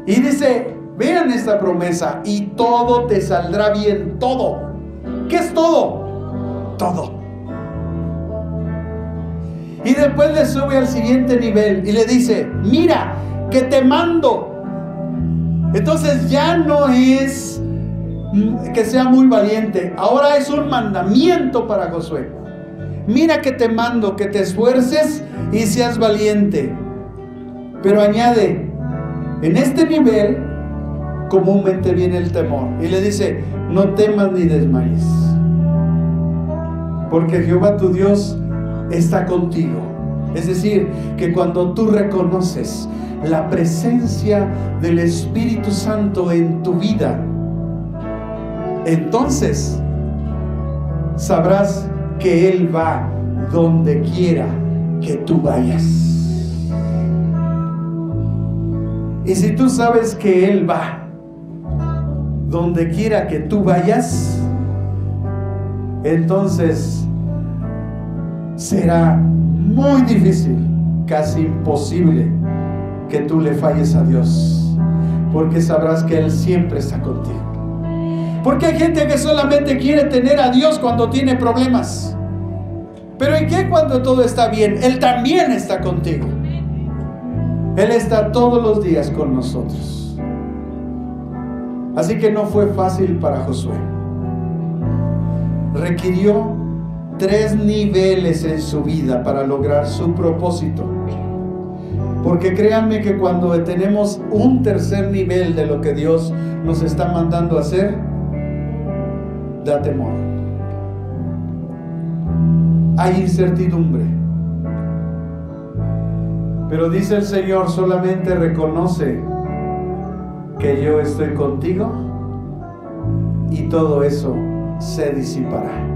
Y dice, vean esta promesa: y todo te saldrá bien. Todo. ¿Qué es todo? Todo. Y después le sube al siguiente nivel y le dice: mira, que te mando. Entonces ya no es que sea muy valiente, ahora es un mandamiento para Josué. mira que te mando que te esfuerces y seas valiente. Pero añade, en este nivel comúnmente viene el temor. Y le dice, no temas ni desmayes, porque Jehová tu Dios está contigo. Es decir, que cuando tú reconoces la presencia del Espíritu Santo en tu vida, entonces sabrás que Él va donde quiera que tú vayas. Y si tú sabes que Él va donde quiera que tú vayas, entonces será muy difícil, casi imposible, que tú le falles a Dios, porque sabrás que Él siempre está contigo. Porque hay gente que solamente quiere tener a Dios cuando tiene problemas. Pero ¿y qué cuando todo está bien? Él también está contigo. Él está todos los días con nosotros. Así que no fue fácil para Josué. Requirió 3 niveles en su vida para lograr su propósito. Porque créanme que cuando tenemos un tercer nivel de lo que Dios nos está mandando a hacer, da temor. Hay incertidumbre. Pero dice el Señor, solamente reconoce que yo estoy contigo y todo eso se disipará.